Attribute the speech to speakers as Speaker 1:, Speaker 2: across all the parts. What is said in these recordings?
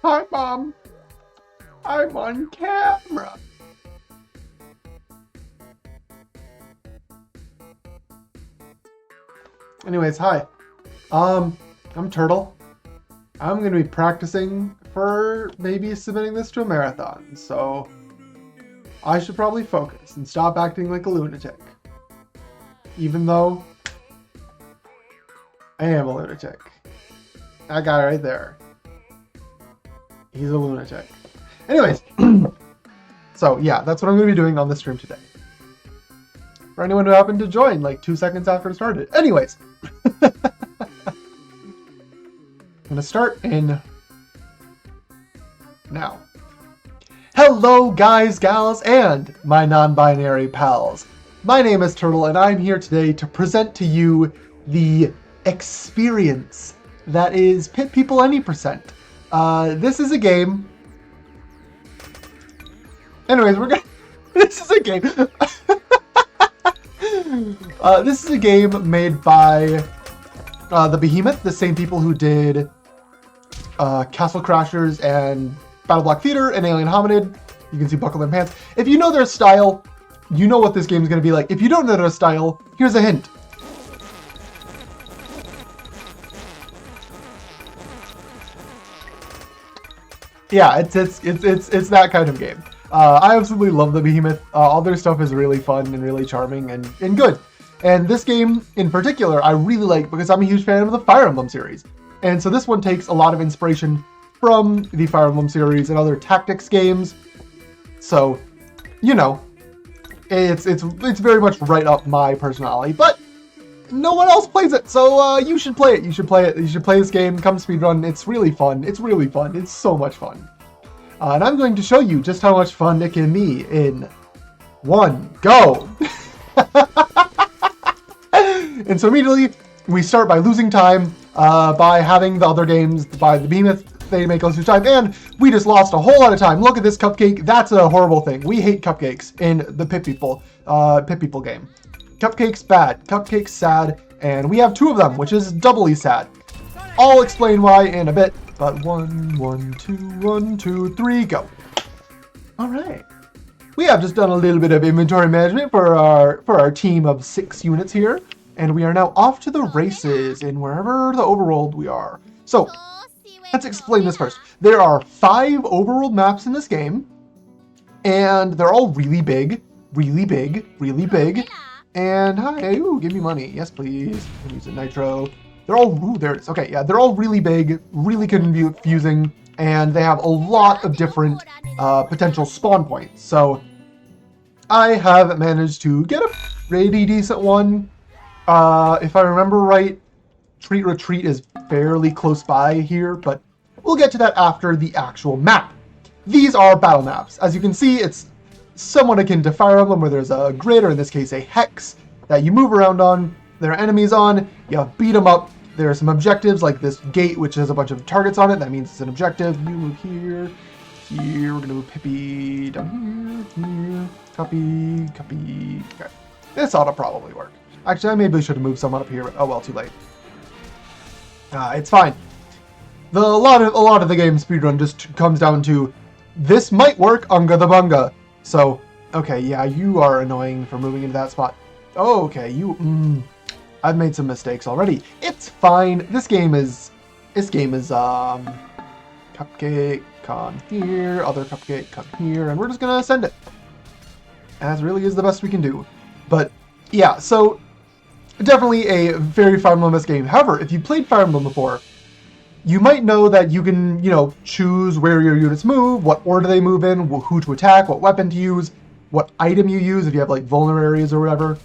Speaker 1: Hi, Mom. I'm on camera. Anyways, hi. I'm Turtle. I'm going to be practicing for maybe submitting this to a marathon, so I should probably focus and stop acting like a lunatic. Even though I am a lunatic. That guy right there. He's a lunatic. Anyways, so yeah, that's what I'm going to be doing on the stream today. For anyone who happened to join like 2 seconds after it started. Anyways, I'm going to start in now. Hello guys, gals, and my non-binary pals. My name is Turtle, and I'm here today to present to you the experience that is Pit People Any %. This is a game. Anyways, this is a game. This is a game made by the Behemoth, the same people who did Castle Crashers and Battle Block Theater and Alien Hominid. You can see Buckle Their Pants. If you know their style, you know what this game is going to be like. If you don't know their style, here's a hint. Yeah, it's that kind of game. I absolutely love the Behemoth. All their stuff is really fun and really charming and good. And this game in particular, I really like because I'm a huge fan of the Fire Emblem series. And so this one takes a lot of inspiration from the Fire Emblem series and other tactics games. So, you know, it's very much right up my personality. But no one else plays it, so you should play it. You should play it. You should play this game. Come speedrun. It's really fun. It's really fun. It's so much fun. And I'm going to show you just how much fun it can be in one go. And so immediately we start by losing time by having the other games by the Behemoth. They make us lose time, and we just lost a whole lot of time. Look at this cupcake. That's a horrible thing. We hate cupcakes in the Pit People game. Cupcakes bad, cupcakes sad, and we have 2 of them, which is doubly sad. I'll explain why in a bit, but 1, 2, 3, go. All right. We have just done a little bit of inventory management for our team of 6 units here, and we are now off to the races in wherever the overworld we are. So, let's explain this first. There are 5 overworld maps in this game, and they're all really big, really big, really big. And hi, ooh, give me money. Yes, please. I'm using nitro. They're all, ooh, there it is. Okay, yeah, they're all really big, really confusing, and they have a lot of different potential spawn points. So I have managed to get a pretty decent one. If I remember right, Treat Retreat is fairly close by here, but we'll get to that after the actual map. These are battle maps. As you can see, it's somewhat akin to Fire Emblem, where there's a grid, or in this case a hex, that you move around on. There are enemies on, you beat them up. There are some objectives, like this gate, which has a bunch of targets on it. That means it's an objective. You move here, here, we're gonna move Pippi down here, here, copy, okay. This ought to probably work. Actually, I maybe should have moved someone up here, but oh well, too late. It's fine. A lot of the game speedrun just comes down to, this might work, unga the bunga. So, okay, yeah, you are annoying for moving into that spot. Oh, okay, I've made some mistakes already. It's fine. This game is, cupcake, come here, other cupcake, come here, and we're just gonna send it. As really is the best we can do. But, yeah, so, definitely a very Fire Emblem-esque game. However, if you played Fire Emblem before, you might know that you can, choose where your units move, what order they move in, who to attack, what weapon to use, what item you use, if you have, like, vulnerable areas or whatever.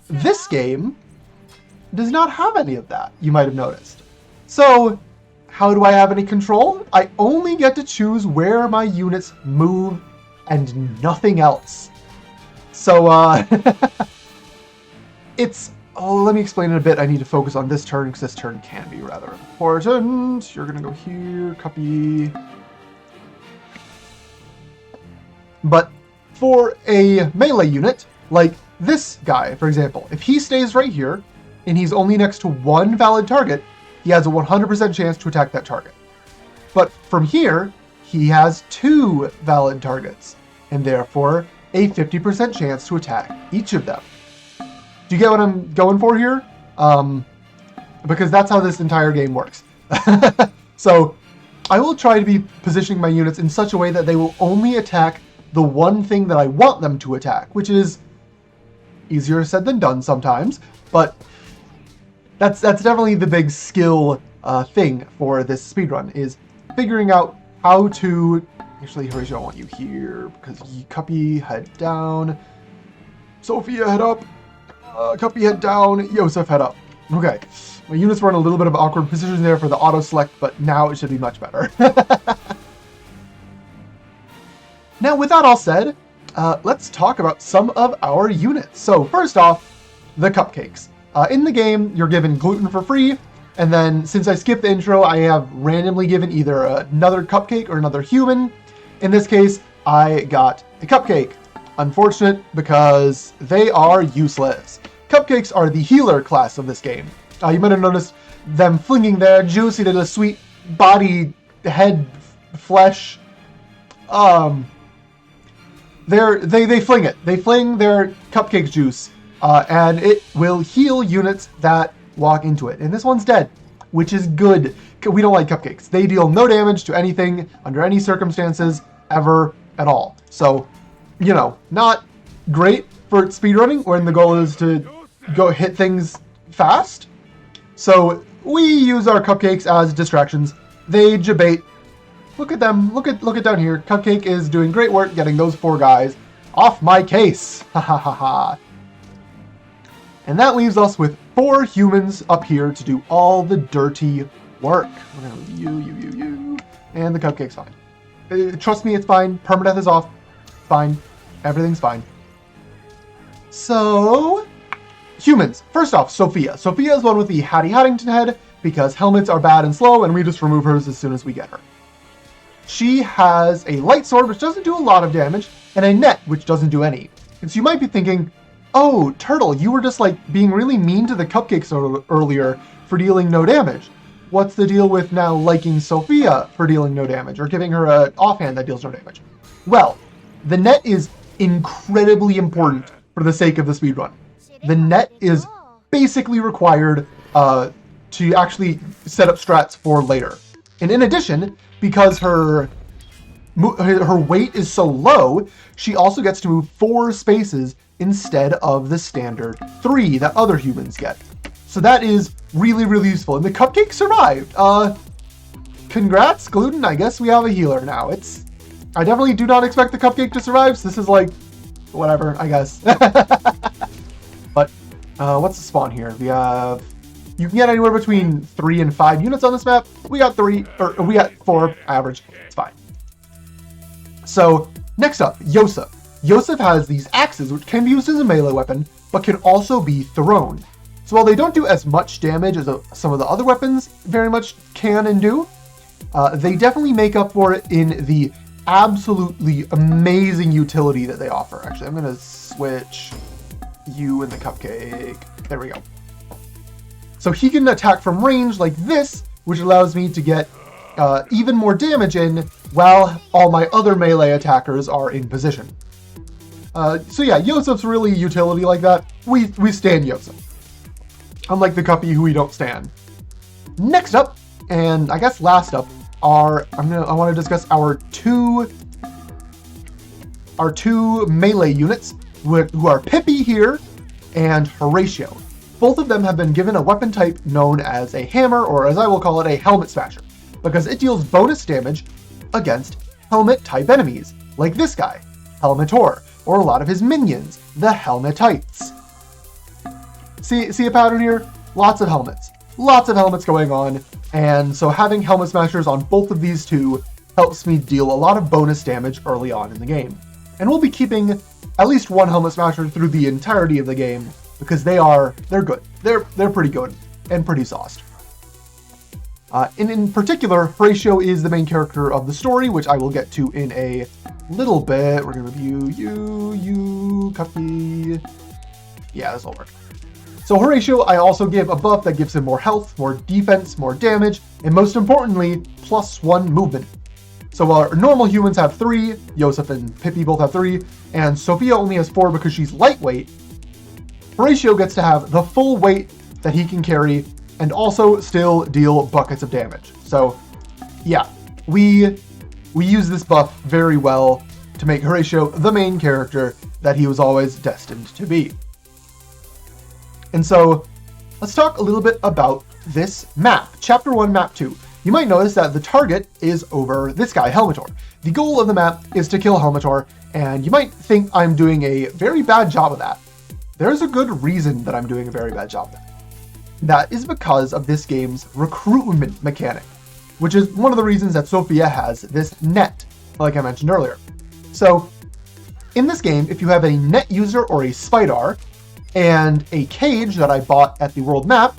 Speaker 1: This game does not have any of that, you might have noticed. So, how do I have any control? I only get to choose where my units move and nothing else. So, let me explain it a bit. I need to focus on this turn because this turn can be rather important. You're going to go here, copy. But for a melee unit, like this guy, for example, if he stays right here and he's only next to one valid target, he has a 100% chance to attack that target. But from here, he has 2 valid targets, and therefore a 50% chance to attack each of them. Do you get what I'm going for here? Because that's how this entire game works. So I will try to be positioning my units in such a way that they will only attack the one thing that I want them to attack, which is easier said than done sometimes, but that's definitely the big skill thing for this speedrun, is figuring out how to... Actually, Horatio, I want you here, because Cuppy, head down. Sophia, head up. Cuppy, head down. Yosef, head up. Okay. My units were in a little bit of awkward position there for the auto-select, but now it should be much better. Now, with that all said, let's talk about some of our units. So, first off, the cupcakes. In the game, you're given gluten for free, and then since I skipped the intro, I have randomly given either another cupcake or another human. In this case, I got a cupcake. Unfortunate, because they are useless. Cupcakes are the healer class of this game. You might have noticed them flinging their juicy little sweet body, head, flesh. They fling it. They fling their cupcake juice, and it will heal units that walk into it. And this one's dead, which is good. We don't like cupcakes. They deal no damage to anything under any circumstances ever at all. So, you know, not great for speedrunning when the goal is to go hit things fast. So we use our cupcakes as distractions. They debate. Look at them. Look at down here. Cupcake is doing great work getting those 4 guys off my case. Ha ha ha ha. And that leaves us with 4 humans up here to do all the dirty work. We're gonna you. And the cupcake's fine. Trust me, it's fine. Permadeath is off. Fine. Everything's fine. So... humans. First off, Sophia. Sophia is one with the Hattie Haddington head, because helmets are bad and slow, and we just remove hers as soon as we get her. She has a light sword, which doesn't do a lot of damage, and a net, which doesn't do any. And so you might be thinking, oh, Turtle, you were just like being really mean to the cupcakes earlier for dealing no damage. What's the deal with now liking Sophia for dealing no damage, or giving her an offhand that deals no damage? Well, the net is incredibly important for the sake of the speedrun. The net is basically required to actually set up strats for later. And in addition, because her weight is so low, she also gets to move 4 spaces instead of the standard 3 that other humans get. So that is really, really useful. And the cupcake survived. Congrats, Gluten. I guess we have a healer now. I definitely do not expect the cupcake to survive, so this is like, whatever, I guess. But what's the spawn here? We have... you can get anywhere between 3 and 5 units on this map. We got 4 average. It's fine. So next up, Yosef. Yosef has these axes, which can be used as a melee weapon, but can also be thrown. So while they don't do as much damage as some of the other weapons very much can and do, they definitely make up for it in the absolutely amazing utility that they offer. Actually, I'm going to switch you and the cupcake. There we go. So he can attack from range like this, which allows me to get even more damage in while all my other melee attackers are in position. So yeah, Yosef's really utility like that. We stand Yosef. Unlike the Cuppy who we don't stand. Next up, and I guess last up, I want to discuss our two melee units who are Pippi here and Horatio. Both of them have been given a weapon type known as a hammer, or as I will call it, a helmet smasher, because it deals bonus damage against helmet type enemies, like this guy, Helmetor, or a lot of his minions, the Helmetites. See a pattern here? Lots of helmets. Lots of helmets going on, and so having helmet smashers on both of these two helps me deal a lot of bonus damage early on in the game. And we'll be keeping at least one helmet smasher through the entirety of the game, because they're good. They're pretty good and pretty sauced. And in particular, Horatio is the main character of the story, which I will get to in a little bit. We're gonna review you, Cuppy. Yeah, this will work. So Horatio, I also give a buff that gives him more health, more defense, more damage, and most importantly, +1 movement. So our normal humans have 3, Yosef and Pippi both have 3, and Sophia only has 4 because she's lightweight. Horatio gets to have the full weight that he can carry and also still deal buckets of damage. So yeah, we use this buff very well to make Horatio the main character that he was always destined to be. And so let's talk a little bit about this map, Chapter 1, Map 2. You might notice that the target is over this guy, Helmetor. The goal of the map is to kill Helmetor, and you might think I'm doing a very bad job of that. There's a good reason that I'm doing a very bad job of that. That is because of this game's recruitment mechanic, which is one of the reasons that Sophia has this net, like I mentioned earlier. So in this game, if you have a net user or a Spider and a cage that I bought at the world map,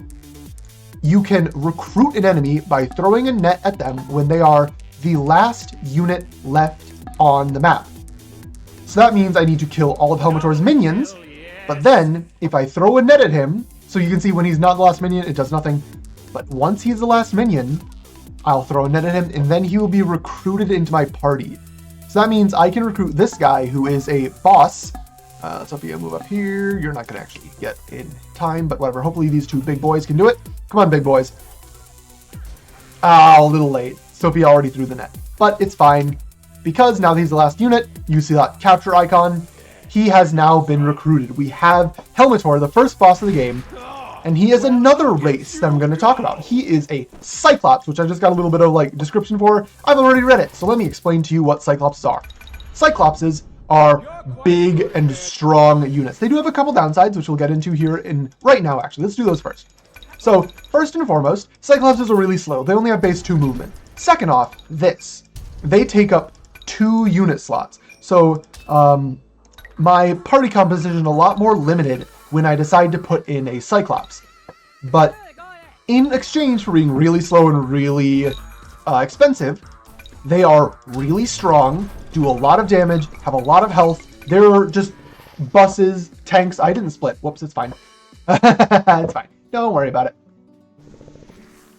Speaker 1: you can recruit an enemy by throwing a net at them when they are the last unit left on the map. So that means I need to kill all of Helmetor's minions, but then if I throw a net at him, so you can see when he's not the last minion, it does nothing. But once he's the last minion, I'll throw a net at him and then he will be recruited into my party. So that means I can recruit this guy who is a boss. Sophia, move up here. You're not going to actually get in time, but whatever. Hopefully these two big boys can do it. Come on, big boys. Ah, a little late. Sophia already threw the net, but it's fine because now that he's the last unit, you see that capture icon. He has now been recruited. We have Helmetor, the first boss of the game, and he is another race that I'm going to talk about. He is a Cyclops, which I just got a little bit of like description for. I've already read it, so let me explain to you what Cyclopses are. Cyclopses are big and strong units. They do have a couple downsides, which we'll get into here right now, actually. Let's do those first. So, first and foremost, Cyclopses are really slow. They only have base 2 movement. Second off, they take up 2 unit slots. So, my party composition is a lot more limited when I decide to put in a Cyclops. But in exchange for being really slow and really expensive, they are really strong, do a lot of damage, have a lot of health. They're just buses, tanks. I didn't split. Whoops, it's fine. It's fine. Don't worry about it.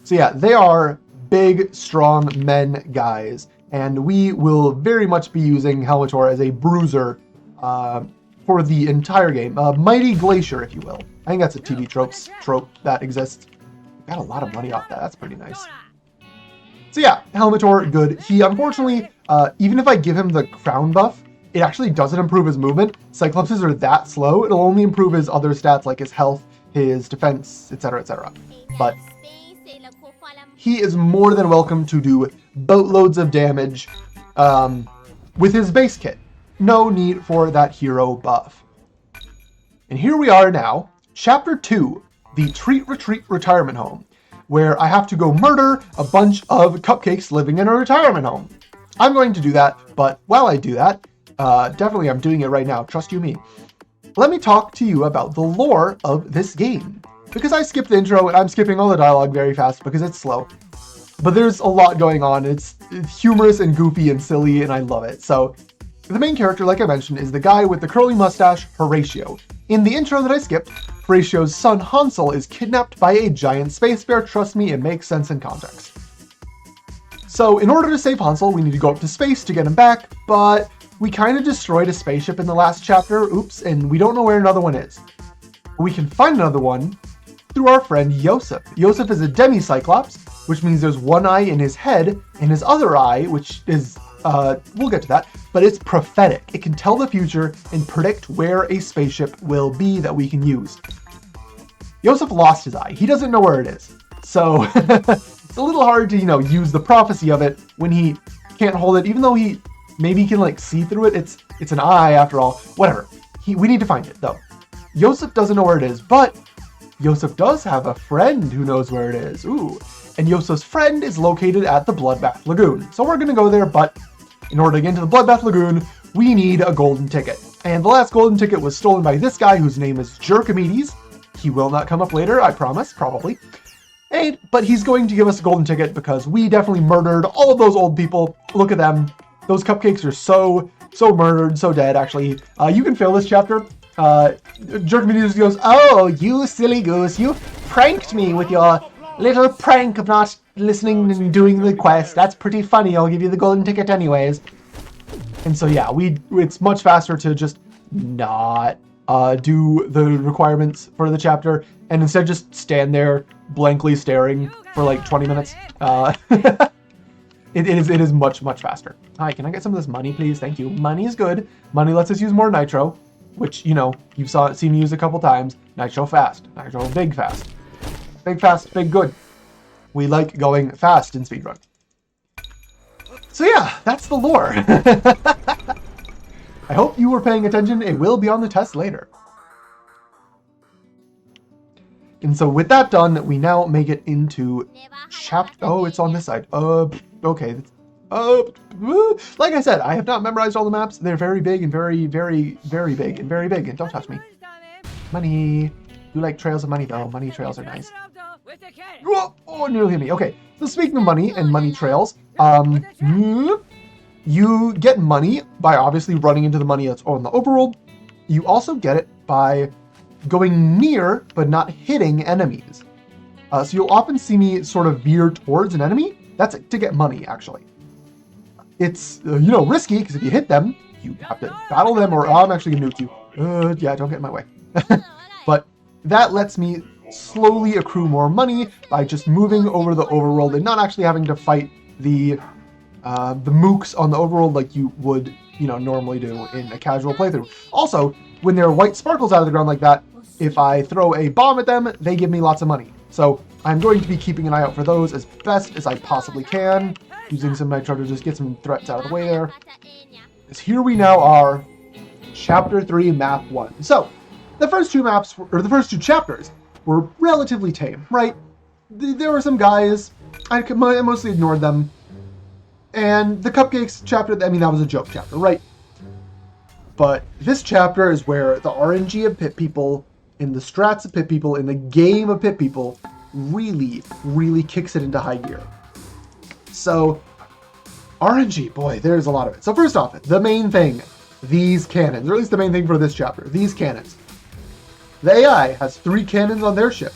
Speaker 1: So yeah, they are big, strong men guys. And we will very much be using Helmetor as a bruiser for the entire game. Mighty Glacier, if you will. I think that's a TV trope that exists. Got a lot of money off that. That's pretty nice. So yeah, Helmetor, good. He, unfortunately, even if I give him the crown buff, it actually doesn't improve his movement. Cyclopses are that slow. It'll only improve his other stats like his health, his defense, etc., etc. But he is more than welcome to do boatloads of damage with his base kit. No need for that hero buff. And here we are now, Chapter 2, the Treat Retreat Retirement Home, where I have to go murder a bunch of cupcakes living in a retirement home. I'm going to do that, but while I do that, definitely I'm doing it right now, trust you me. Let me talk to you about the lore of this game. Because I skipped the intro and I'm skipping all the dialogue very fast because it's slow. But there's a lot going on. It's humorous and goofy and silly and I love it. So the main character, like I mentioned, is the guy with the curly mustache, Horatio. In the intro that I skipped, Horatio's son Hansel is kidnapped by a giant space bear. Trust me, it makes sense in context. So in order to save Hansel, we need to go up to space to get him back, but we kind of destroyed a spaceship in the last chapter, oops, and we don't know where another one is. We can find another one through our friend Yosef. Yosef is a demi-cyclops, which means there's one eye in his head, and his other eye, which is, we'll get to that, but it's prophetic. It can tell the future and predict where a spaceship will be that we can use. Yosef lost his eye. He doesn't know where it is. So it's a little hard to, use the prophecy of it when he can't hold it, even though he maybe can like see through it. It's an eye after all. Whatever. We need to find it though. Yosef doesn't know where it is, but Yosef does have a friend who knows where it is. Ooh. And Yosef's friend is located at the Bloodbath Lagoon. So we're going to go there, but in order to get into the Bloodbath Lagoon, we need a golden ticket. And the last golden ticket was stolen by this guy whose name is Jerkimedes. He will not come up later, I promise, probably. But he's going to give us a golden ticket because we definitely murdered all of those old people. Look at them. Those cupcakes are so murdered, so dead, actually. You can fail this chapter. Jerkmedia goes, "Oh, you silly goose, you pranked me with your little prank of not listening and doing the quest. That's pretty funny. I'll give you the golden ticket anyways." And so yeah, it's much faster to just not do the requirements for the chapter and instead just stand there blankly staring for like 20 minutes. It is much faster. Hi, can I get some of this money, please? Thank you. Money is good. Money lets us use more nitro, which, you know, you've seen me use a couple times. Nitro fast. Nitro big fast. Big fast, big good. We like going fast in speedrun. So yeah, that's the lore. I hope you were paying attention. It will be on the test later. And so with that done, we now make it into chapter... Oh, it's on this side. Okay. Like I said, I have not memorized all the maps. They're very big and very big and very big. And don't touch me. Money. You like trails of money, though. Money trails are nice. Oh, nearly hit me. Okay, so speaking of money and money trails, you get money by obviously running into the money that's on the overworld. You also get it by going near but not hitting enemies. So you'll often see me sort of veer towards an enemy. That's to get money, actually. It's, risky, because if you hit them, you have to battle them, or I'm actually going to nuke you. Yeah, don't get in my way. But that lets me slowly accrue more money by just moving over the overworld and not actually having to fight the mooks on the overworld like you would, normally do in a casual playthrough. Also, when there are white sparkles out of the ground like that, if I throw a bomb at them, they give me lots of money. So I'm going to be keeping an eye out for those as best as I possibly can, using some nitro to just get some threats out of the way there. Because here we now are, Chapter 3, Map 1. So, the first two maps, or the first two chapters, were relatively tame, right? There were some guys, I mostly ignored them. And the Cupcakes chapter, that was a joke chapter, right? But this chapter is where the RNG of Pit People, in the strats of Pit People, in the game of Pit People, really kicks it into high gear. So, RNG, boy, there's a lot of it. So first off, the main thing, these cannons, or at least the main thing for this chapter, these cannons. The AI has 3 cannons on their ship.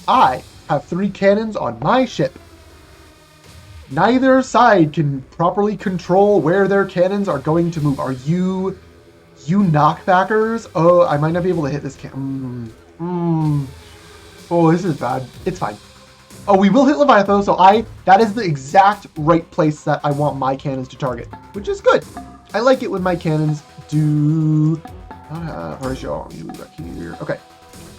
Speaker 1: I have 3 cannons on my ship. Neither side can properly control where their cannons are going to move. Are you knockbackers? Oh, I might not be able to hit this cannon. Oh, this is bad. It's fine. Oh, we will hit Leviathan, so that is the exact right place that I want my cannons to target, which is good. I like it when my cannons do... where's your back here? Okay.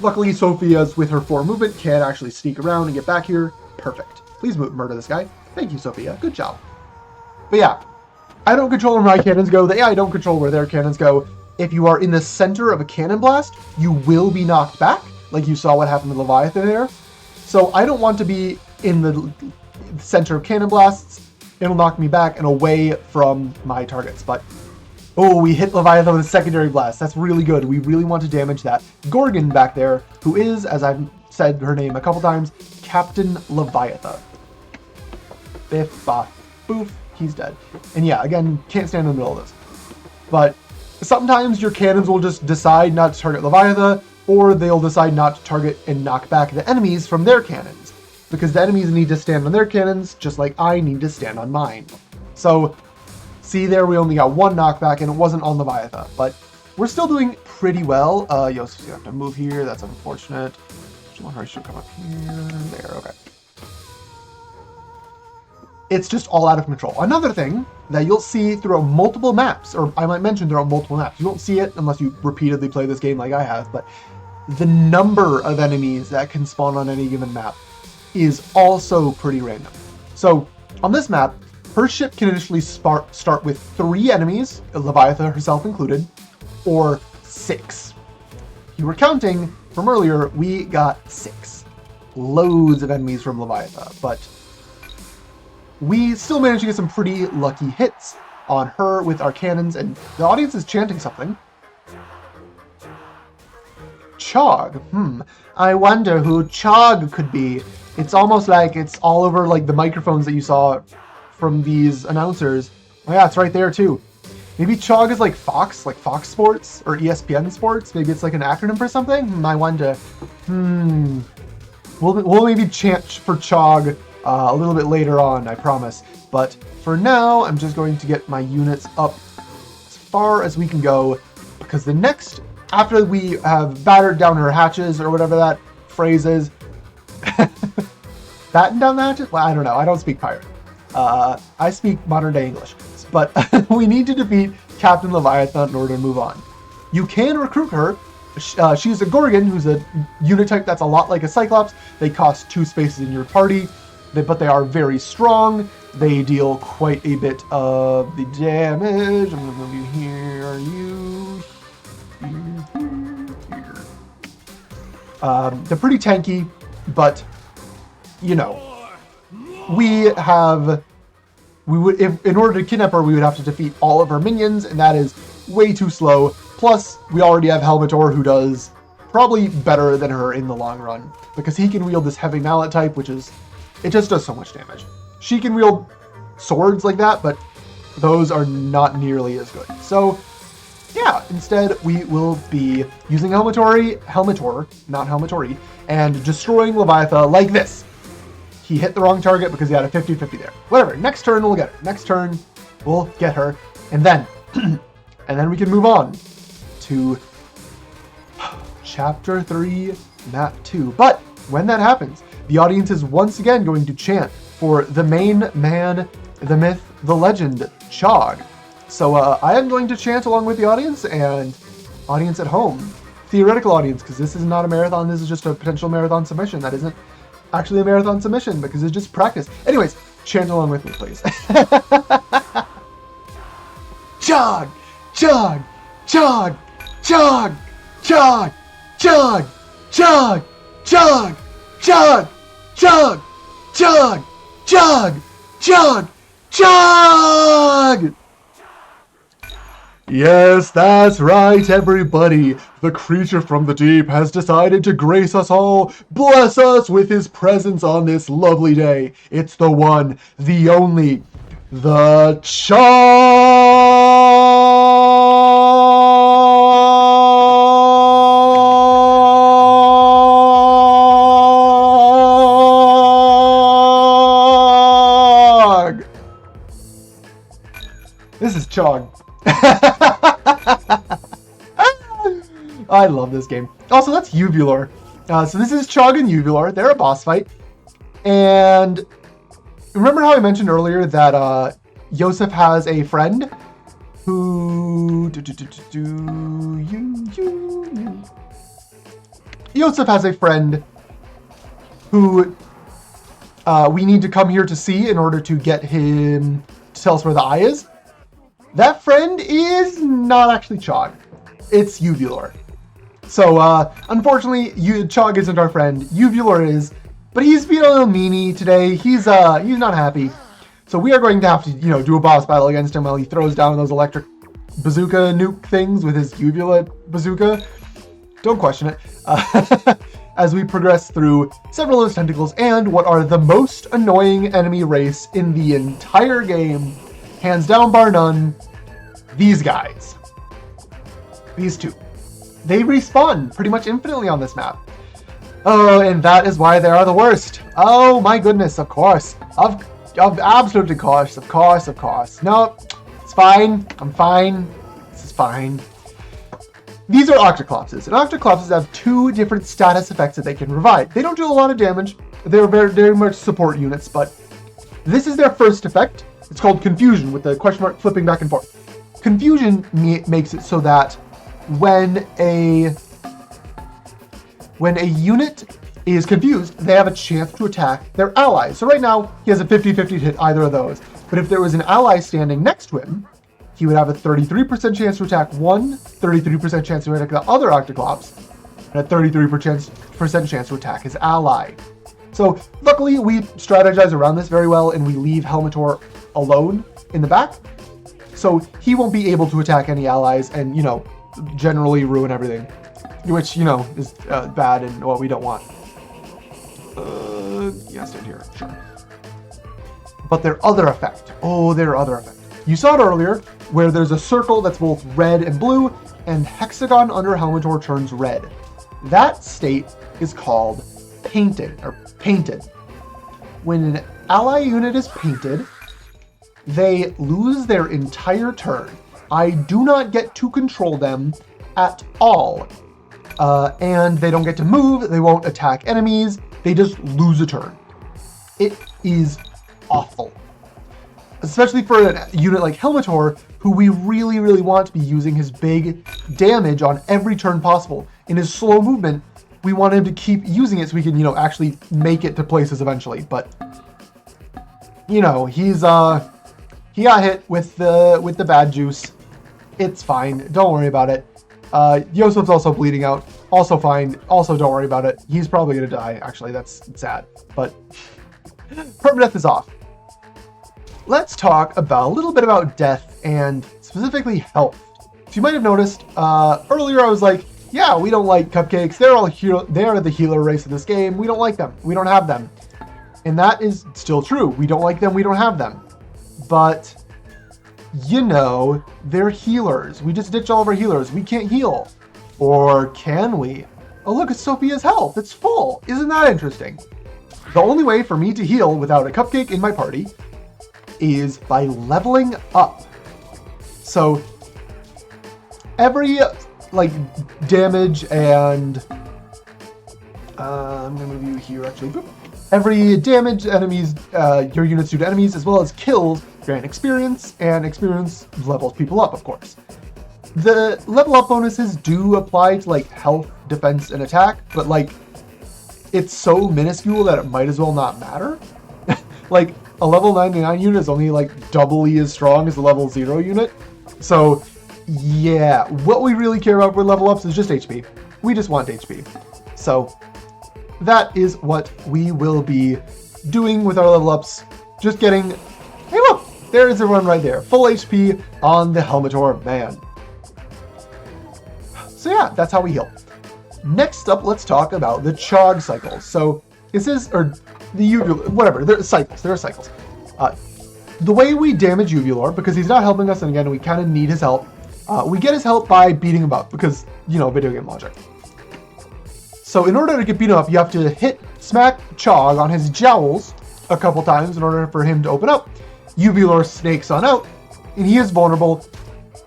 Speaker 1: Luckily, Sophia's with her 4 movement can actually sneak around and get back here. Perfect. Please murder this guy. Thank you, Sophia. Good job. But yeah, I don't control where my cannons go. The AI don't control where their cannons go. If you are in the center of a cannon blast, you will be knocked back, like you saw what happened with Leviathan there. So I don't want to be in the center of cannon blasts. It'll knock me back and away from my targets. But, oh, we hit Leviathan with a secondary blast. That's really good. We really want to damage that. Gorgon back there, who is, as I've said her name a couple times, Captain Leviathan. Biff, bop, boof, he's dead. And yeah, again, can't stand in the middle of this. But sometimes your cannons will just decide not to target Leviathan, or they'll decide not to target and knock back the enemies from their cannons. Because the enemies need to stand on their cannons, just like I need to stand on mine. So, see there, we only got 1 knockback, and it wasn't on Leviathan. But we're still doing pretty well. Yosef's gonna have to move here, that's unfortunate. I should come up here, there, okay. It's just all out of control. Another thing that you'll see throughout multiple maps, or I might mention throughout multiple maps, you won't see it unless you repeatedly play this game like I have, but the number of enemies that can spawn on any given map is also pretty random. So on this map, her ship can initially start with 3 enemies, Leviathan herself included, or 6. If you were counting from earlier, we got 6. Loads of enemies from Leviathan, but we still managed to get some pretty lucky hits on her with our cannons, and the audience is chanting something. Chog. I wonder who Chog could be. It's almost like it's all over like the microphones that you saw from these announcers. Oh yeah, it's right there too. Maybe Chog is like Fox Sports or ESPN Sports. Maybe it's like an acronym for something. I wonder. We'll maybe chant for Chog a little bit later on, I promise. But for now, I'm just going to get my units up as far as we can go, because the next, after we have battered down her hatches or whatever that phrase is, batten down the hatches? Well, I don't know. I don't speak pirate. I speak modern day English. But we need to defeat Captain Leviathan in order to move on. You can recruit her. She's a Gorgon, who's a unit type that's a lot like a Cyclops. They cost 2 spaces in your party, but they are very strong. They deal quite a bit of the damage. I'm going to move you here, here. They're pretty tanky, but, you know, in order to kidnap her, we would have to defeat all of her minions, and that is way too slow. Plus, we already have Helmetor, who does probably better than her in the long run, because he can wield this heavy mallet type, it just does so much damage. She can wield swords like that, but those are not nearly as good. So, yeah, instead we will be using Helmetor, not Helmetori, and destroying Leviathan like this. He hit the wrong target because he had a 50-50 there. Whatever, next turn we'll get her. Next turn we'll get her, and then we can move on to Chapter 3, Map 2. But when that happens, the audience is once again going to chant for the main man, the myth, the legend, Chog. So I am going to chant along with the audience and audience at home. Theoretical audience, because this is not a marathon, this is just a potential marathon submission. That isn't actually a marathon submission because it's just practice. Anyways, chant along with me, please. Chog! Chog! Chog! Chog! Chog! Chog! Chog! Chog! Chog! Chog! Chog! Chog! Chog! Chog! Yes, that's right, everybody. The creature from the deep has decided to grace us all, bless us with his presence on this lovely day. It's the one, the only, the Chog! This is Chog. I love this game. Also, that's Uvulor. So this is Chog and Uvulor. They're a boss fight. And remember how I mentioned earlier that Yosef has a friend who... Yosef has a friend who we need to come here to see in order to get him to tell us where the eye is. That friend is not actually Chog. It's Uvulor. So, unfortunately, Chog isn't our friend. Uvulor is, but he's being a little meanie today. He's not happy. So we are going to have to, do a boss battle against him while he throws down those electric bazooka nuke things with his Uvula bazooka. Don't question it. As we progress through several of those tentacles and what are the most annoying enemy race in the entire game, hands down bar none, these guys. These two. They respawn pretty much infinitely on this map. Oh, and that is why they are the worst. Oh my goodness, of course. Of absolutely course, of course. No, it's fine. I'm fine. This is fine. These are Octoclopses, and Octoclopses have 2 different status effects that they can provide. They don't do a lot of damage. They're very much support units, but this is their first effect. It's called Confusion, with the question mark flipping back and forth. Confusion makes it so that when a unit is confused, they have a chance to attack their allies. So right now, he has a 50-50 to hit either of those. But if there was an ally standing next to him, he would have a 33% chance to attack one, 33% chance to attack the other Octoclops, and a 33% chance to attack his ally. So luckily, we strategize around this very well, and we leave Helmetor alone in the back. So he won't be able to attack any allies and, generally ruin everything, which, is bad and what we don't want. Yeah, stand here, sure. But their other effect. You saw it earlier, where there's a circle that's both red and blue, and hexagon under Helmetor turns red. That state is called painting, or painted. When an ally unit is painted, they lose their entire turn. I do not get to control them at all. And they don't get to move, they won't attack enemies, they just lose a turn. It is awful. Especially for a unit like Helmetor, who we really, really want to be using his big damage on every turn possible. In his slow movement, we want him to keep using it so we can, actually make it to places eventually. But, he's, he got hit with the bad juice. It's fine. Don't worry about it. Yosef's also bleeding out. Also fine. Also don't worry about it. He's probably going to die. Actually, that's sad. But permadeath is off. Let's talk a little bit about death and specifically health. So you might have noticed earlier I was like, yeah, we don't like cupcakes. They are the healer race in this game. We don't like them. We don't have them. And that is still true. We don't like them. We don't have them. But, they're healers. We just ditch all of our healers. We can't heal. Or can we? Oh, look, it's Sophia's health. It's full. Isn't that interesting? The only way for me to heal without a cupcake in my party is by leveling up. So every damage and I'm gonna move you here actually. Boop. Every damage enemies your units do to enemies, as well as kills, grant experience, and experience levels people up, of course. The level up bonuses do apply to health, defense, and attack, but it's so minuscule that it might as well not matter. A level 99 unit is only doubly as strong as a level 0 unit. So yeah, what we really care about for level ups is just HP. We just want HP. So that is what we will be doing with our level ups. Just getting, hey look, there is everyone right there. Full HP on the Helmetor man. So yeah, that's how we heal. Next up, let's talk about the Chog cycles. So this is, or the Uvulor, whatever, there are cycles. The way we damage Uvulor, because he's not helping us, and again, we kind of need his help, we get his help by beating him up, because, video game logic. So in order to get beaten up, you have to smack Chog on his jowls a couple times in order for him to open up. Uvulor snakes on out, and he is vulnerable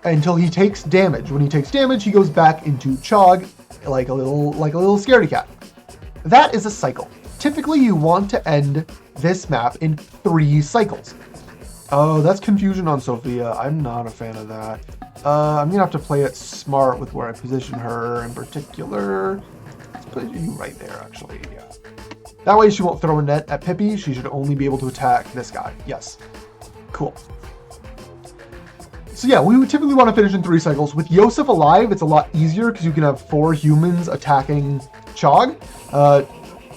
Speaker 1: until he takes damage. When he takes damage, he goes back into Chog like a little scaredy cat. That is a cycle. Typically, you want to end this map in 3 cycles. Oh, that's confusion on Sophia. I'm not a fan of that. I'm gonna have to play it smart with where I position her in particular. Let's put you right there, actually. Yeah. That way she won't throw a net at Pippi. She should only be able to attack this guy. Yes. Cool. So yeah, we would typically want to finish in 3 cycles. With Yosef alive, it's a lot easier because you can have 4 humans attacking Chog.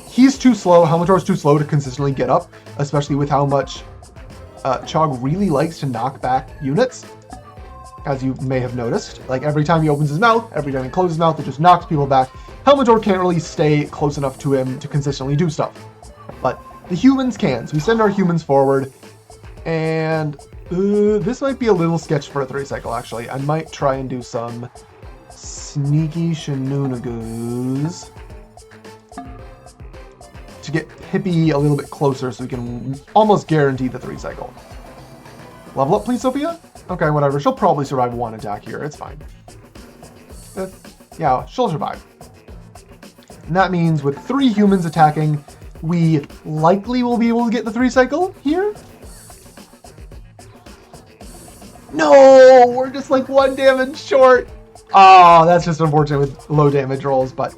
Speaker 1: He's too slow. Helmetor's too slow to consistently get up, especially with how much Chog really likes to knock back units, as you may have noticed. Every time he opens his mouth, every time he closes his mouth, it just knocks people back. Helmetor can't really stay close enough to him to consistently do stuff. But the humans can, so we send our humans forward, and this might be a little sketch for a 3 cycle, actually. I might try and do some sneaky shenanigans to get Pippi a little bit closer so we can almost guarantee the 3 cycle. Level up, please, Sophia? Okay, whatever. She'll probably survive 1 attack here. It's fine. Yeah, she'll survive. And that means with 3 humans attacking, we likely will be able to get the 3 cycle here. No, we're just 1 damage short. Oh, that's just unfortunate with low damage rolls, but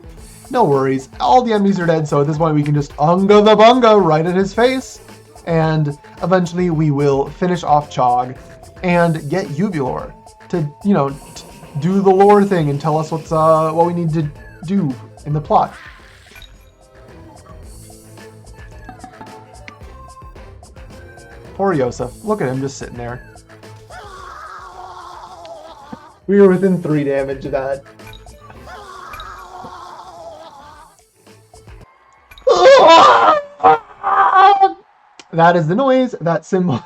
Speaker 1: no worries. All the enemies are dead, so at this point we can just unga the bunga right in his face. And eventually we will finish off Chog and get Uvulor to, do the lore thing and tell us what we need to do in the plot. Poor Yosef. Look at him just sitting there. We were within 3 damage of that. That is the noise that symbol.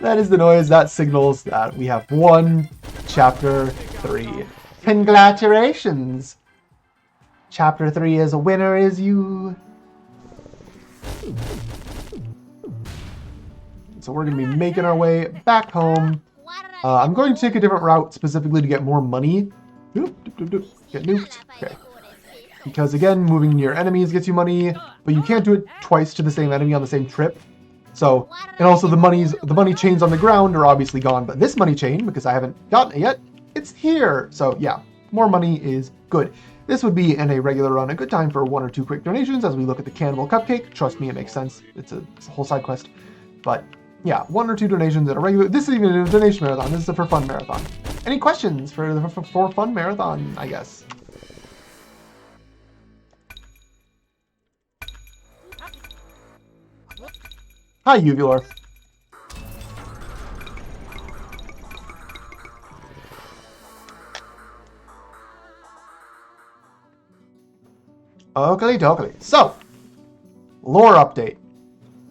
Speaker 1: That is the noise that signals that we have won Chapter 3. Congratulations! Chapter 3 is a winner is you. So we're going to be making our way back home. I'm going to take a different route specifically to get more money. Get nuked. Okay. Because again, moving near enemies gets you money, but you can't do it twice to the same enemy on the same trip. So, and also the money chains on the ground are obviously gone, but this money chain, because I haven't gotten it yet, it's here. So yeah, more money is good. This would be in a regular run a good time for 1 or 2 quick donations as we look at the Cannibal Cupcake. Trust me, it makes sense. It's a whole side quest. But yeah, 1 or 2 donations in a regular. This isn't even a donation marathon. This is a for fun marathon. Any questions for the for fun marathon? I guess. Hi, Uvulor. Oakley dokley. So, lore update.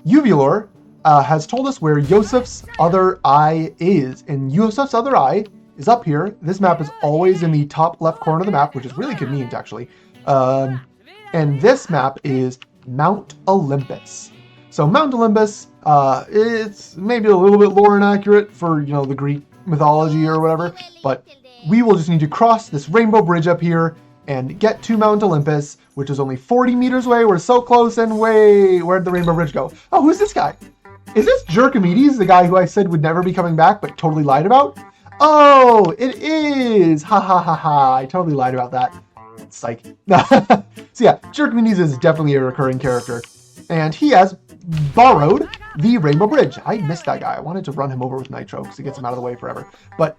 Speaker 1: Uvulor has told us where Yosef's other eye is, and Yosef's other eye is up here. This map is always in the top left corner of the map, which is really convenient actually. And this map is Mount Olympus. So Mount Olympus, it's maybe a little bit lore inaccurate for, you know, the Greek mythology or whatever, but we will just need to cross this rainbow bridge up here and get to Mount Olympus, which is only 40 meters away. We're so close, and where'd the rainbow bridge go? Oh, who's this guy? Is this Jerkimedes, the guy who I said would never be coming back, but totally lied about? Oh, it is! Ha ha ha ha, I totally lied about that. Psych. So yeah, Jerkimedes is definitely a recurring character, and he has borrowed the Rainbow Bridge. I missed that guy. I wanted to run him over with Nitro because it gets him out of the way forever. But,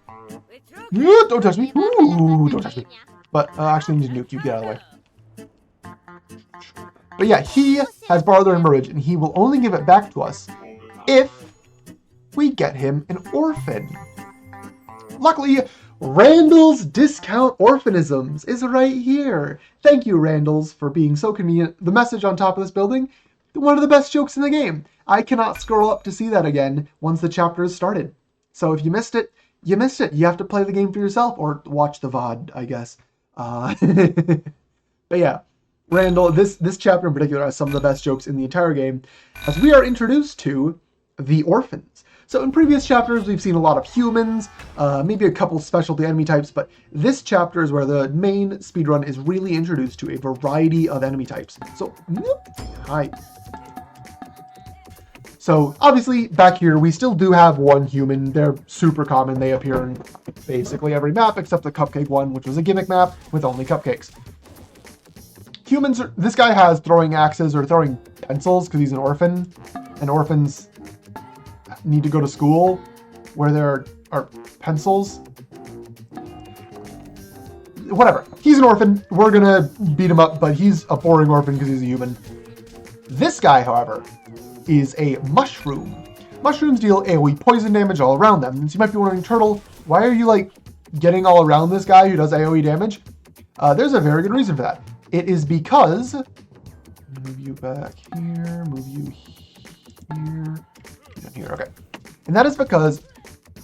Speaker 1: don't touch me. Ooh, don't touch me. But, actually, I need to nuke you. Get out of the way. But yeah, he has borrowed the Rainbow Bridge, and he will only give it back to us if we get him an orphan. Luckily, Randall's Discount Orphanisms is right here. Thank you, Randall's, for being so convenient. The message on top of this building, one of the best jokes in the game. I cannot scroll up to see that again once the chapter is started. So if you missed it, you missed it. You have to play the game for yourself or watch the VOD, I guess. But yeah, Randall, this chapter in particular has some of the best jokes in the entire game, as we are introduced to the orphans. So in previous chapters, we've seen a lot of humans, maybe a couple specialty enemy types, but this chapter is where the main speedrun is really introduced to a variety of enemy types. So, hi. So obviously back here, we still do have one human. They're super common. They appear in basically every map except the cupcake one, which was a gimmick map with only cupcakes. Humans, this guy has throwing axes or throwing pencils because he's an orphan, and orphans need to go to school where there are pencils. Whatever. He's an orphan. We're gonna beat him up, but he's a boring orphan because he's a human. This guy, however, is a mushroom. Mushrooms deal AoE poison damage all around them. So you might be wondering, Turtle, why are you like getting all around this guy who does AoE damage? There's a very good reason for that. It is because, move you back here, move you here, down here, okay. And that is because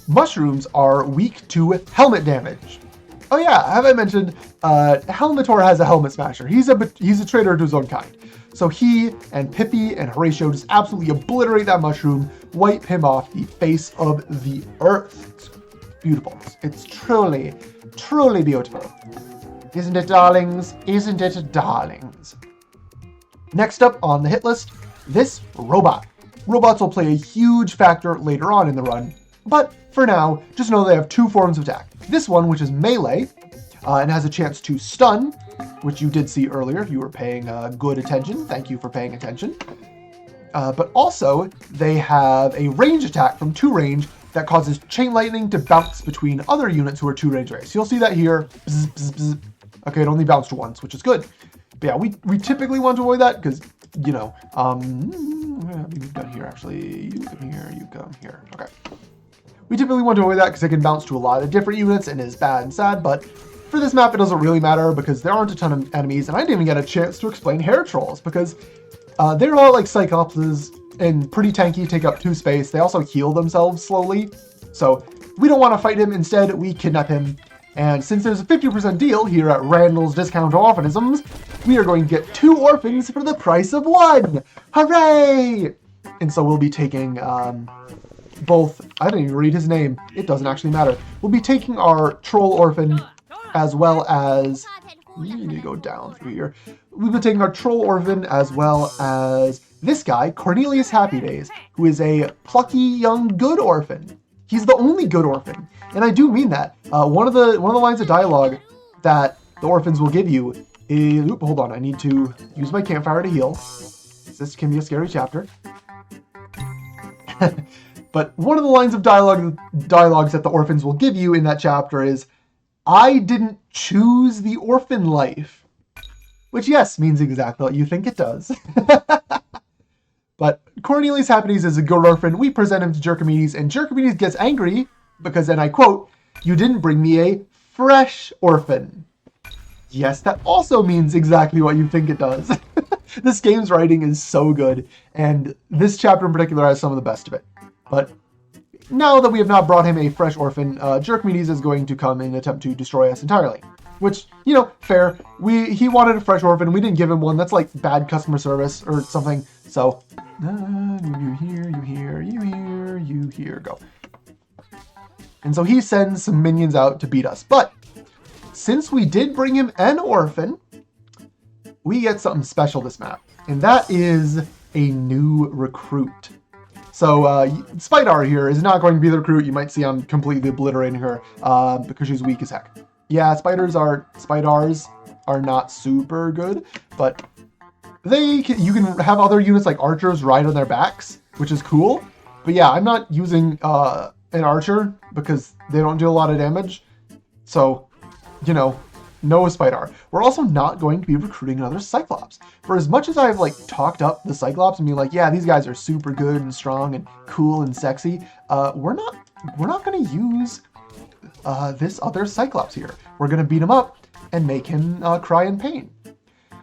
Speaker 1: mushrooms are weak to helmet damage. Oh yeah, have I mentioned, Helmetor has a helmet smasher. He's a traitor to his own kind. So he and Pippi and Horatio just absolutely obliterate that mushroom, wipe him off the face of the earth. It's beautiful. It's truly, truly beautiful. Isn't it, darlings? Isn't it, darlings? Next up on the hit list, this robot. Robots will play a huge factor later on in the run, but for now, just know they have 2 forms of attack. This one, which is melee, and has a chance to stun, which you did see earlier if you were paying good attention. Thank you for paying attention. But also, they have a range attack from 2 range that causes chain lightning to bounce between other units who are 2 range away. So you'll see that here. Bzz, bzz, bzz. Okay, it only bounced once, which is good. But yeah, we typically want to avoid that because, you know, you come here, actually. You come here, you come here. Okay. We typically want to avoid that because it can bounce to a lot of different units and is bad and sad, but for this map, it doesn't really matter because there aren't a ton of enemies, and I didn't even get a chance to explain hair trolls because They're all like Cyclopses and pretty tanky, take up 2 space. They also heal themselves slowly. So we don't want to fight him. Instead, we kidnap him. And since there's a 50% deal here at Randall's Discount Orphanisms, we are going to get 2 orphans for the price of 1. Hooray! And so we'll be taking both. I didn't even read his name. It doesn't actually matter. We'll be taking our troll orphan as well as... We need to go down through here. We've been taking our troll orphan as well as this guy, Cornelius Happy Days, who is a plucky young good orphan. He's the only good orphan, and I do mean that. One of the lines of dialogue that the orphans will give you is... Oop, hold on, I need to use my campfire to heal. This can be a scary chapter. But one of the lines of dialogues that the orphans will give you in that chapter is, "I didn't choose the orphan life." Which, yes, means exactly what you think it does. But Cornelius Happy Days is a good orphan. We present him to Jerkomedes, and Jerkomedes gets angry because, and I quote, "You didn't bring me a fresh orphan." Yes, that also means exactly what you think it does. This game's writing is so good, and this chapter in particular has some of the best of it. But now that we have not brought him a fresh orphan, Jerkomedes is going to come and attempt to destroy us entirely. Which, you know, fair. He wanted a fresh orphan. We didn't give him one. That's like bad customer service or something. So, you here, go. And so he sends some minions out to beat us. But since we did bring him an orphan, we get something special this map. And that is a new recruit. So Spidar here is not going to be the recruit. You might see I'm completely obliterating her because she's weak as heck. Yeah, Spidars are not super good, but you can have other units like archers ride on their backs, which is cool. But yeah, I'm not using an archer because they don't do a lot of damage. So, you know, no Spidar. We're also not going to be recruiting another Cyclops. For as much as I've like talked up the Cyclops and be like, yeah, these guys are super good and strong and cool and sexy, we're not going to use this other Cyclops here. We're going to beat him up and make him cry in pain.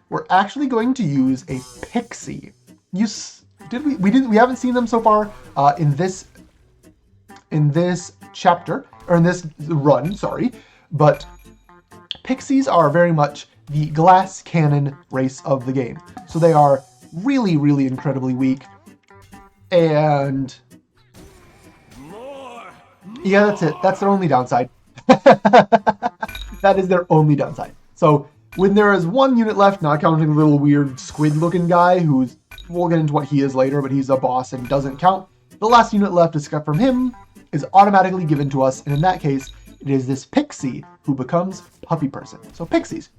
Speaker 1: We're actually going to use a pixie. We haven't seen them so far in this chapter, or in this run, sorry, but pixies are very much the glass cannon race of the game. So they are really, really incredibly weak. And yeah, that's it. That's their only downside. That is their only downside. So when there is 1 unit left, not counting the little weird squid-looking guy, who's, we'll get into what he is later, but he's a boss and doesn't count. The last unit left, except from him, is automatically given to us, and in that case, it is this pixie who becomes Puppy Person. So pixies.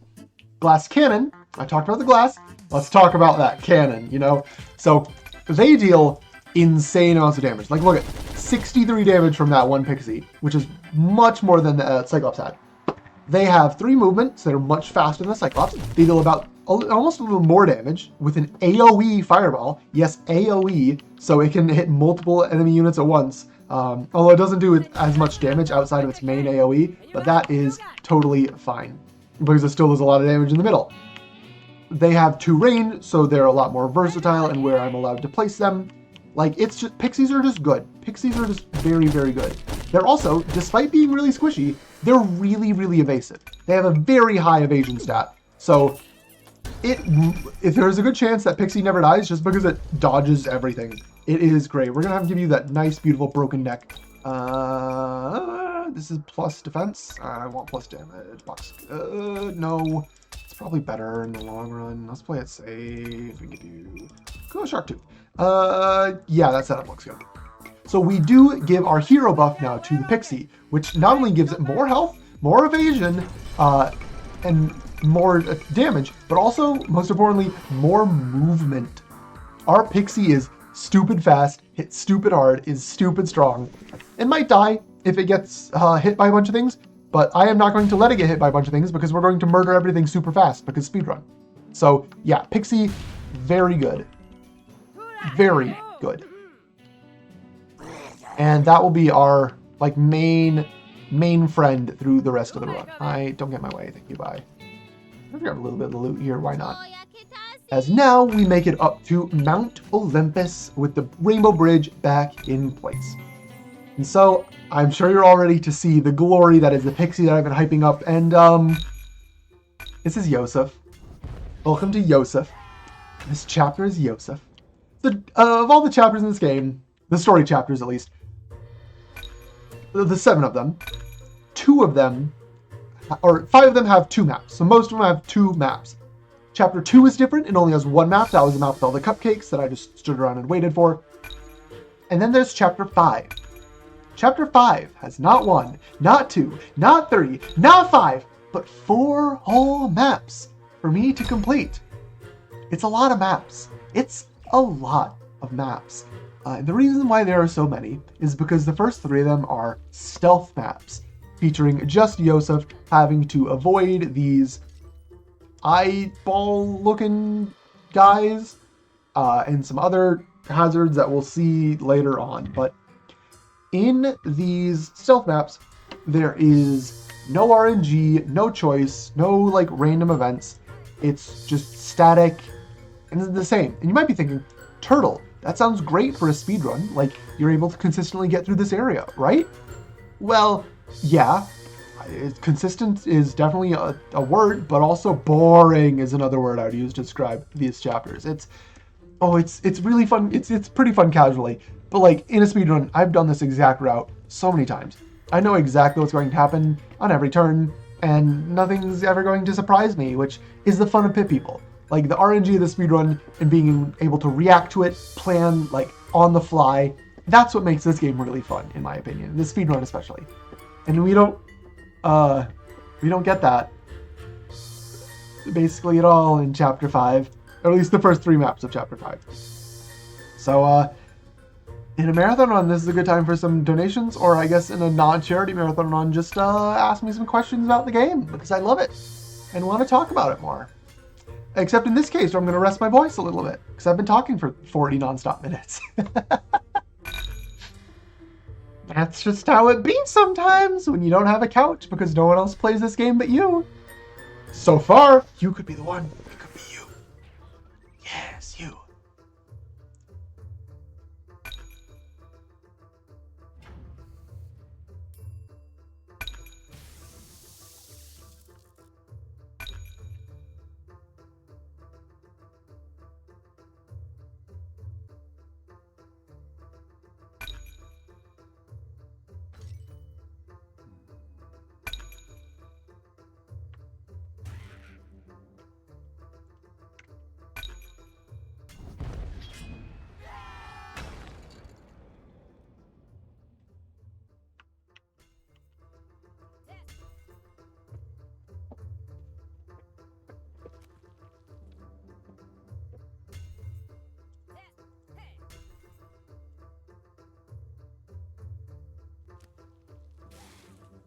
Speaker 1: Glass cannon. I talked about the glass. Let's talk about that cannon, you know? So they deal insane amounts of damage. Like, look at 63 damage from that 1 pixie, which is much more than the Cyclops had. They have 3 movements that are much faster than the Cyclops. They deal about almost a little more damage with an AoE fireball. Yes, AoE, so it can hit multiple enemy units at once. Although it doesn't do as much damage outside of its main AoE, but that is totally fine because it still does a lot of damage in the middle. They have 2 range, so they're a lot more versatile in where I'm allowed to place them. Like, it's just, pixies are just good. Pixies are just very, very good. They're also, despite being really squishy, they're really, really evasive. They have a very high evasion stat. So, if there's a good chance that Pixie never dies just because it dodges everything. It is great. We're going to have to give you that nice, beautiful broken neck. This is plus defense. I want plus damage. Box. No. It's probably better in the long run. Let's play it safe. We can do... Go Shark Tooth. Yeah, that setup looks good. So we do give our hero buff now to the Pixie, which not only gives it more health, more evasion, and more damage, but also, most importantly, more movement. Our Pixie is stupid fast, hits stupid hard, is stupid strong. It might die if it gets hit by a bunch of things, but I am not going to let it get hit by a bunch of things because we're going to murder everything super fast because speedrun. So yeah, Pixie, very good. Very good. And that will be our like main friend through the rest of the run. Don't get in my way, thank you, bye. I'll grab a little bit of the loot here, why not? as now we make it up to Mount Olympus with the Rainbow Bridge back in place. And so, I'm sure you're all ready to see the glory that is the pixie that I've been hyping up, and this is Yosef. Welcome to Yosef. This chapter is Yosef. Of all the chapters in this game, the story chapters at least, the 7 of them, 2 of them, or 5 of them have 2 maps. So most of them have 2 maps. Chapter 2 is different. It only has 1 map. That was the map with all the cupcakes that I just stood around and waited for. And then there's Chapter 5. Chapter 5 has not 1, not 2, not 3, not 5, but 4 whole maps for me to complete. It's a lot of maps. It's a lot of maps. And the reason why there are so many is because the first 3 of them are stealth maps, featuring just Yosef having to avoid these eyeball-looking guys and some other hazards that we'll see later on. But in these stealth maps, there is no RNG, no choice, no like random events. It's just static and it's the same. And you might be thinking, Turtle, that sounds great for a speedrun. Like, you're able to consistently get through this area, right? Well, yeah. Consistent is definitely a word, but also boring is another word I would use to describe these chapters. It's really fun. It's pretty fun casually, but like in a speedrun, I've done this exact route so many times. I know exactly what's going to happen on every turn, and nothing's ever going to surprise me, which is the fun of Pit People. Like the RNG of the speedrun and being able to react to it, plan like on the fly. That's what makes this game really fun, in my opinion. The speedrun especially, and we don't get that basically at all in Chapter 5, or at least the first 3 maps of Chapter 5. So, in a marathon run, this is a good time for some donations, or I guess in a non-charity marathon run, just ask me some questions about the game, because I love it, and want to talk about it more. Except in this case, where I'm going to rest my voice a little bit, because I've been talking for 40 non-stop minutes. That's just how it be sometimes when you don't have a couch because no one else plays this game but you. So far, you could be the one. It could be you. Yes, you.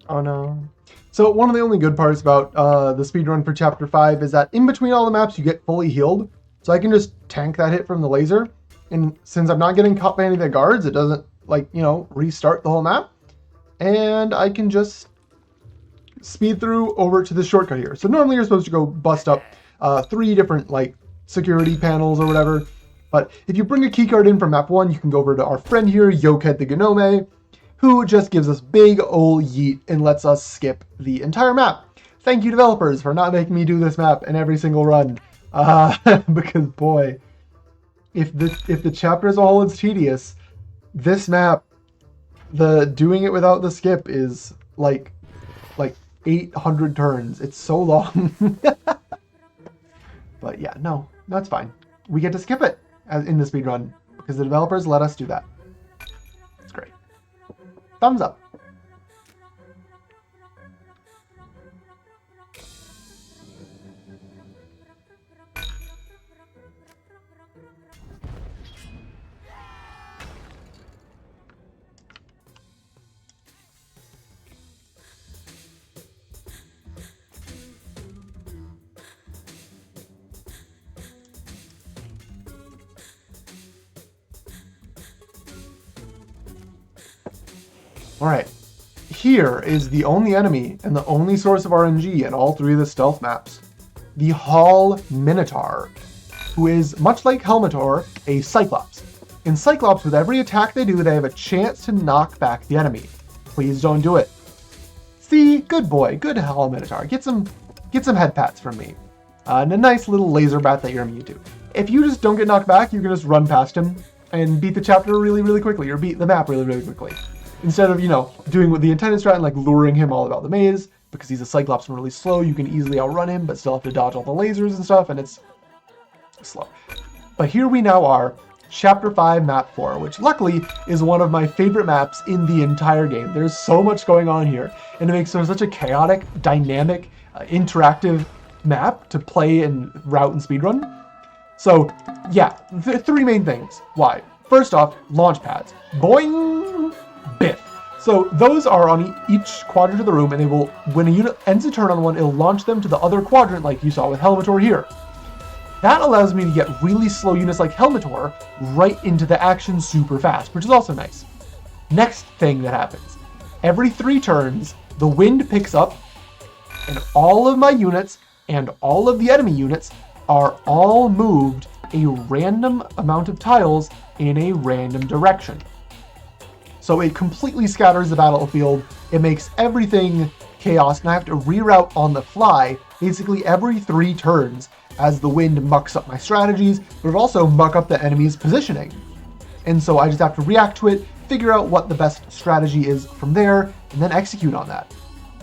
Speaker 1: Oh no. So one of the only good parts about the speedrun for Chapter 5 is that in between all the maps you get fully healed. So I can just tank that hit from the laser. And since I'm not getting caught by any of the guards, it doesn't, like, you know, restart the whole map. And I can just speed through over to this shortcut here. So normally you're supposed to go bust up 3 different, like, security panels or whatever. But if you bring a keycard in from map 1, you can go over to our friend here, Yoked the Gnome, who just gives us big ol' yeet and lets us skip the entire map. Thank you, developers, for not making me do this map in every single run. Because, boy, if the chapter as a whole is tedious, this map, the doing it without the skip is like 800 turns. It's so long. But yeah, no, that's fine. We get to skip it in the speedrun because the developers let us do that. It's great. Thumbs up. Alright, here is the only enemy and the only source of RNG in all 3 of the stealth maps. The Hall Minotaur. who is, much like Helmetor, a Cyclops. In Cyclops, with every attack they do, they have a chance to knock back the enemy. Please don't do it. See, good boy, good Helmetor. Get some head pats from me. And a nice little laser bat that you're immune to. If you just don't get knocked back, you can just run past him and beat the chapter really, really quickly, or beat the map really, really quickly. Instead of, doing what the intended strat and like luring him all about the maze, because he's a Cyclops and really slow, you can easily outrun him, but still have to dodge all the lasers and stuff, and it's slow. But here we now are, Chapter 5, Map 4, which luckily is one of my favorite maps in the entire game. There's so much going on here, and it makes for such a chaotic, dynamic, interactive map to play and route and speedrun. So, yeah, three main things. Why? First off, launch pads. Boing! Biff. So those are on each quadrant of the room, and they will, when a unit ends a turn on one, it'll launch them to the other quadrant like you saw with Helmetor here. That allows me to get really slow units like Helmetor right into the action super fast, which is also nice. Next thing that happens. Every 3 turns, the wind picks up, and all of my units and all of the enemy units are all moved a random amount of tiles in a random direction. So it completely scatters the battlefield, it makes everything chaos, and I have to reroute on the fly basically every 3 turns as the wind mucks up my strategies, but it also muck up the enemy's positioning. And so I just have to react to it, figure out what the best strategy is from there, and then execute on that.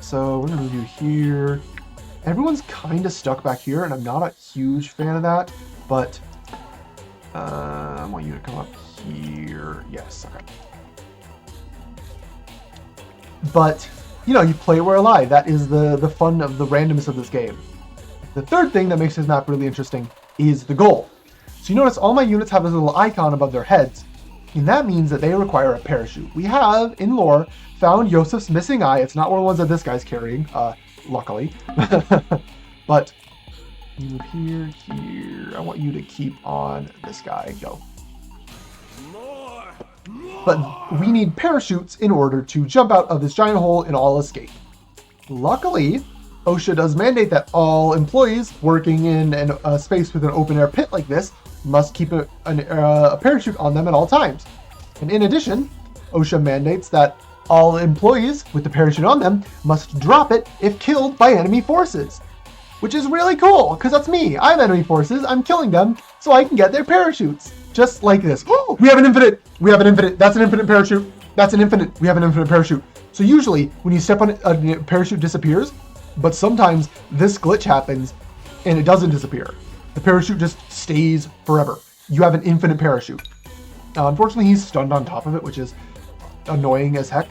Speaker 1: So we're gonna do here. Everyone's kind of stuck back here, and I'm not a huge fan of that, but I want you to come up here. Yes, okay. But, you play where alive. That is the fun of the randomness of this game. The third thing that makes this map really interesting is the goal. So you notice all my units have this little icon above their heads, and that means that they require a parachute. We have, in lore, found Yosef's missing eye. It's not one of the ones that this guy's carrying, luckily. But you move here. I want you to keep on this guy. Go. But we need parachutes in order to jump out of this giant hole and all escape. Luckily, OSHA does mandate that all employees working in a space with an open air pit like this must keep a parachute on them at all times. And in addition, OSHA mandates that all employees with the parachute on them must drop it if killed by enemy forces. Which is really cool, because that's me. I'm enemy forces, I'm killing them, so I can get their parachutes. Just like this. Oh, we have an infinite. That's an infinite parachute. That's an infinite. We have an infinite parachute. So usually when you step on it, a parachute disappears, but sometimes this glitch happens and it doesn't disappear. The parachute just stays forever. You have an infinite parachute. Unfortunately, he's stunned on top of it, which is annoying as heck.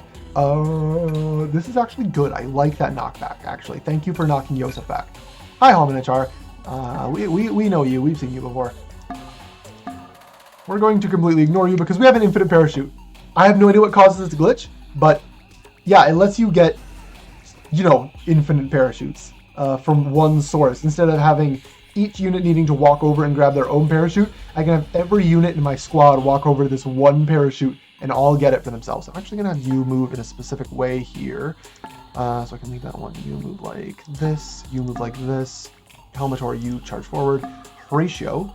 Speaker 1: This is actually good. I like that knockback, actually. Thank you for knocking Yosef back. Hi, Hominichar. We know you. We've seen you before. We're going to completely ignore you because we have an infinite parachute. I have no idea what causes this glitch, but yeah, it lets you get, infinite parachutes from one source. Instead of having each unit needing to walk over and grab their own parachute, I can have every unit in my squad walk over to this one parachute and all get it for themselves. I'm actually going to have you move in a specific way here. So I can leave that one. You move like this. You move like this. Helmetor, you charge forward. Horatio,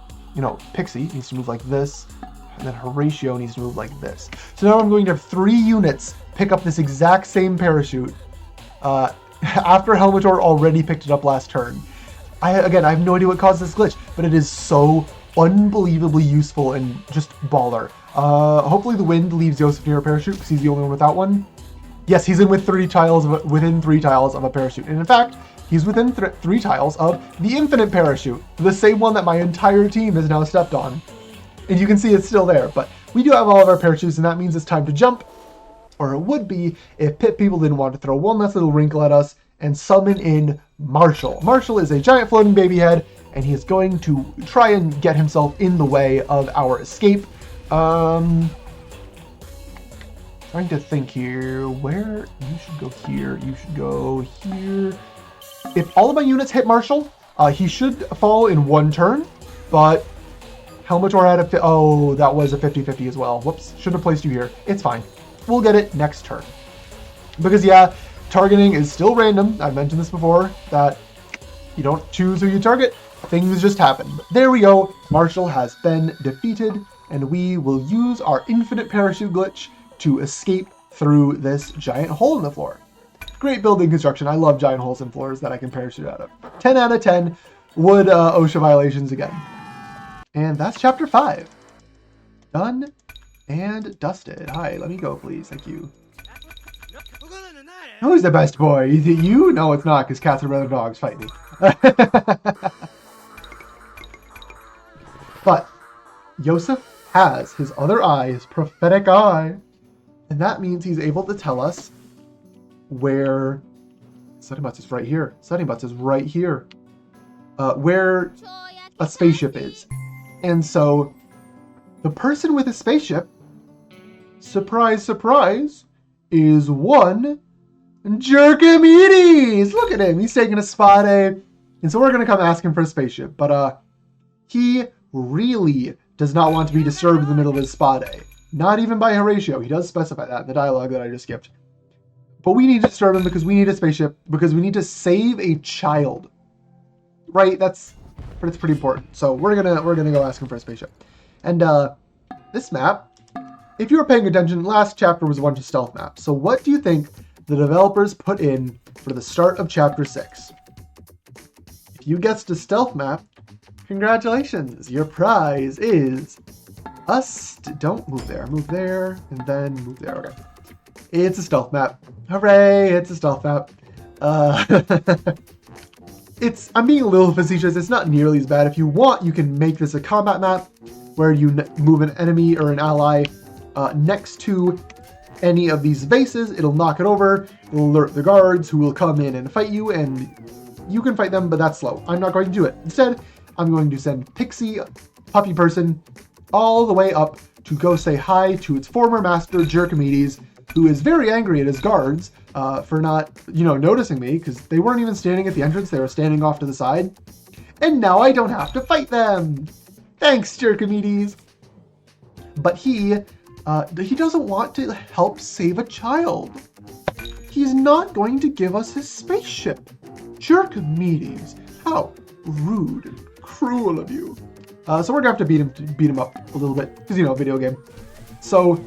Speaker 1: Pixie needs to move like this. And then Horatio needs to move like this. So now I'm going to have 3 units pick up this exact same parachute after Helmetor already picked it up last turn. I have no idea what caused this glitch, but it is so unbelievably useful and just baller. Hopefully the wind leaves Yosef near a parachute because he's the only one without one. Yes, he's in with within 3 tiles of a parachute. And in fact, he's within 3 tiles of the infinite parachute, the same one that my entire team has now stepped on. And you can see it's still there, but we do have all of our parachutes, and that means it's time to jump. Or it would be if pit people didn't want to throw one last little wrinkle at us and summon in Marshall. Marshall is a giant floating baby head, and he is going to try and get himself in the way of our escape. Trying to think here, where you should go here, you should go here. If all of my units hit Marshall, he should fall in 1 turn, but Helmetor had that was a 50-50 as well. Whoops, should have placed you here. It's fine. We'll get it next turn. Because yeah, targeting is still random. I've mentioned this before, that you don't choose who you target. Things just happen. But there we go. Marshall has been defeated, and we will use our infinite parachute glitch to escape through this giant hole in the floor. Great building construction. I love giant holes in floors that I can parachute out of. 10 out of 10. Would OSHA violations again. And that's chapter 5. Done and dusted. Hi, let me go, please. Thank you. Who's the best boy? Is it you? No, it's not, because cats would rather dogs fight me. But Yosef has his other eye, his prophetic eye. And that means he's able to tell us where... Sunny Butts is right here. Sunny Butts is right here. Where a spaceship is. And so, the person with a spaceship, surprise, surprise, is one Jerkamedes! Look at him, he's taking a spot A. And so we're going to come ask him for a spaceship. But he really does not want to be disturbed in the middle of his spot A. Not even by Horatio. He does specify that in the dialogue that I just skipped. But we need to disturb him because we need a spaceship, because we need to save a child. Right? That's pretty important. So we're gonna go ask him for a spaceship. And this map, if you were paying attention, last chapter was a bunch of stealth maps. So what do you think the developers put in for the start of chapter 6? If you guessed a stealth map, congratulations. Your prize is don't move there. Move there and then move there. Okay. It's a stealth map. Hooray! It's a stealth map. I'm being a little facetious. It's not nearly as bad. If you want, you can make this a combat map where you move an enemy or an ally next to any of these bases. It'll knock it over. It'll alert the guards who will come in and fight you, and you can fight them, but that's slow. I'm not going to do it. Instead, I'm going to send Pixie, Puppy Person, all the way up to go say hi to its former master, Jerkamedes, who is very angry at his guards for not, noticing me, because they weren't even standing at the entrance. They were standing off to the side. And now I don't have to fight them. Thanks, Jerkamedes. But he doesn't want to help save a child. He's not going to give us his spaceship. Jerkamedes, how rude and cruel of you. So we're gonna have to beat him up a little bit, because video game. So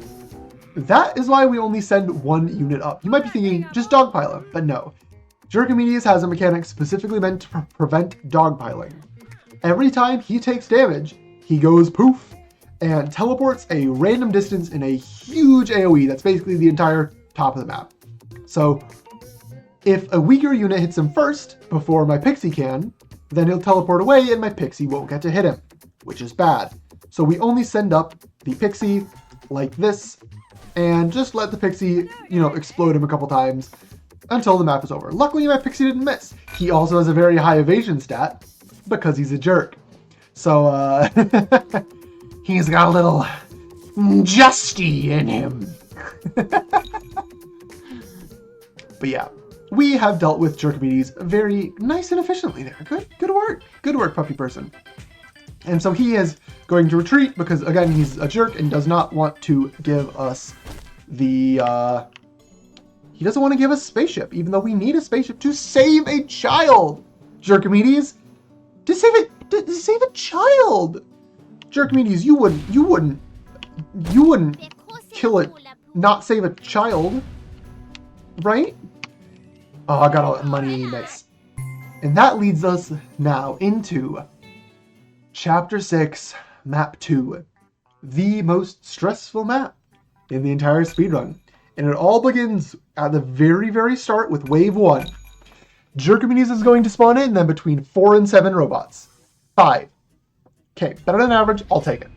Speaker 1: that is why we only send one unit up. You might be thinking, just dogpile him, but no. Jerkamedes has a mechanic specifically meant to prevent dogpiling. Every time he takes damage, he goes poof and teleports a random distance in a huge AoE. That's basically the entire top of the map. So if a weaker unit hits him first, before my Pixie can, then he'll teleport away and my Pixie won't get to hit him, which is bad. So we only send up the Pixie like this, and just let the Pixie, explode him a couple times until the map is over. Luckily, my Pixie didn't miss. He also has a very high evasion stat because he's a jerk. So, he's got a little justy in him. But yeah, we have dealt with Jerkamedes very nice and efficiently there. Good work. Good work, Puppy Person. And so he is going to retreat because, again, he's a jerk and does not want to give us he doesn't want to give us a spaceship, even though we need a spaceship to save a child. Jerkamedes, to save a child. Jerkamedes, you wouldn't kill it, not save a child, right? Oh, I got all that money, nice. And that leads us now into Chapter 6, Map 2, the most stressful map in the entire speedrun. And it all begins at the very, very start with Wave 1. Jerkamedes is going to spawn in, then between 4 and 7 robots. 5. Okay, better than average, I'll take it.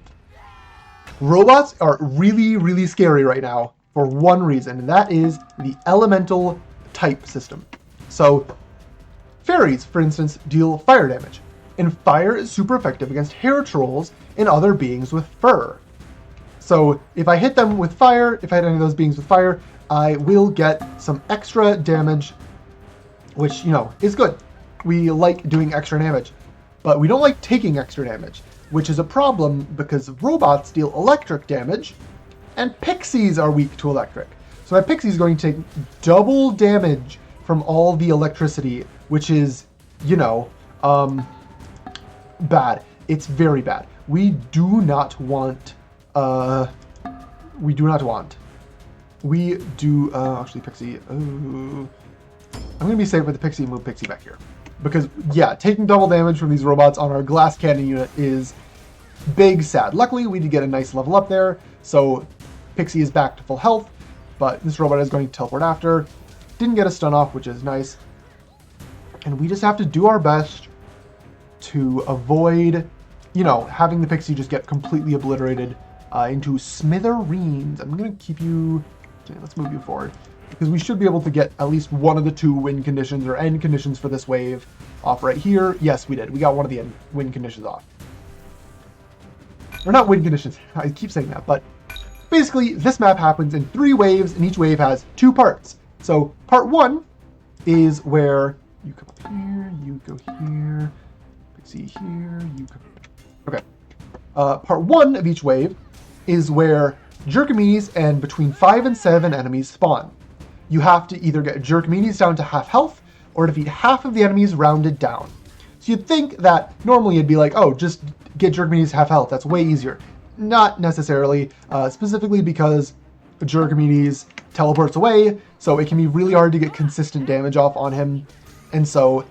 Speaker 1: Robots are really, really scary right now for one reason, and that is the elemental type system. So, fairies, for instance, deal fire damage. And fire is super effective against hair trolls and other beings with fur. So if I hit them with fire, if I hit any of those beings with fire, I will get some extra damage, which, is good. We like doing extra damage, but we don't like taking extra damage, which is a problem because robots deal electric damage and pixies are weak to electric. So my pixie is going to take double damage from all the electricity, which is, bad. It's very bad. We do not want, actually Pixie, I'm going to be safe with the Pixie and move Pixie back here. Because, yeah, taking double damage from these robots on our glass cannon unit is big sad. Luckily, we did get a nice level up there, so Pixie is back to full health, but this robot is going to teleport after. Didn't get a stun off, which is nice. And we just have to do our best to avoid, you know, having the Pixie just get completely obliterated into smithereens. I'm going to keep you... Okay, let's move you forward. Because we should be able to get at least one of the two win conditions or end conditions for this wave off right here. Yes, we did. We got one of the win conditions off. Or not win conditions. I keep saying that, but basically this map happens in 3 waves, and each wave has 2 parts. So part 1 is where you come up here, you go here, Pixie here, you come... Okay. Part 1 of each wave is where Jerkaminis and between 5 and 7 enemies spawn. You have to either get Jerkaminis down to half health or defeat half of the enemies rounded down. So you'd think that normally it'd be like, oh, just get Jerkaminis half health. That's way easier. Not necessarily, specifically because Jerkaminis teleports away, so it can be really hard to get consistent damage off on him. And so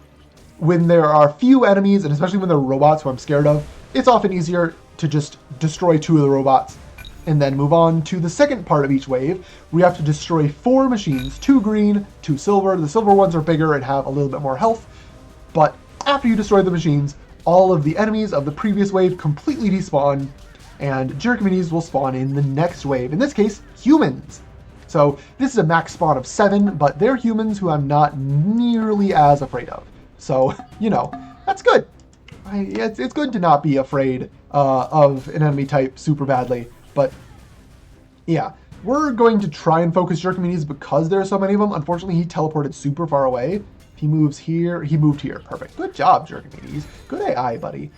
Speaker 1: when there are few enemies, and especially when they're robots who I'm scared of, it's often easier to just destroy 2 of the robots and then move on to the second part of each wave. We have to destroy 4 machines, 2 green, 2 silver. The silver ones are bigger and have a little bit more health, but after you destroy the machines, all of the enemies of the previous wave completely despawn, and Jerkaminis will spawn in the next wave. In this case, humans. So this is a max spawn of 7, but they're humans who I'm not nearly as afraid of. So, you know, that's good. It's good to not be afraid of an enemy type super badly. But yeah, we're going to try and focus Jerkaminis because there are so many of them. Unfortunately, he teleported super far away. If he moves here, he moved here. Perfect. Good job, Jerkaminis. Good AI, buddy.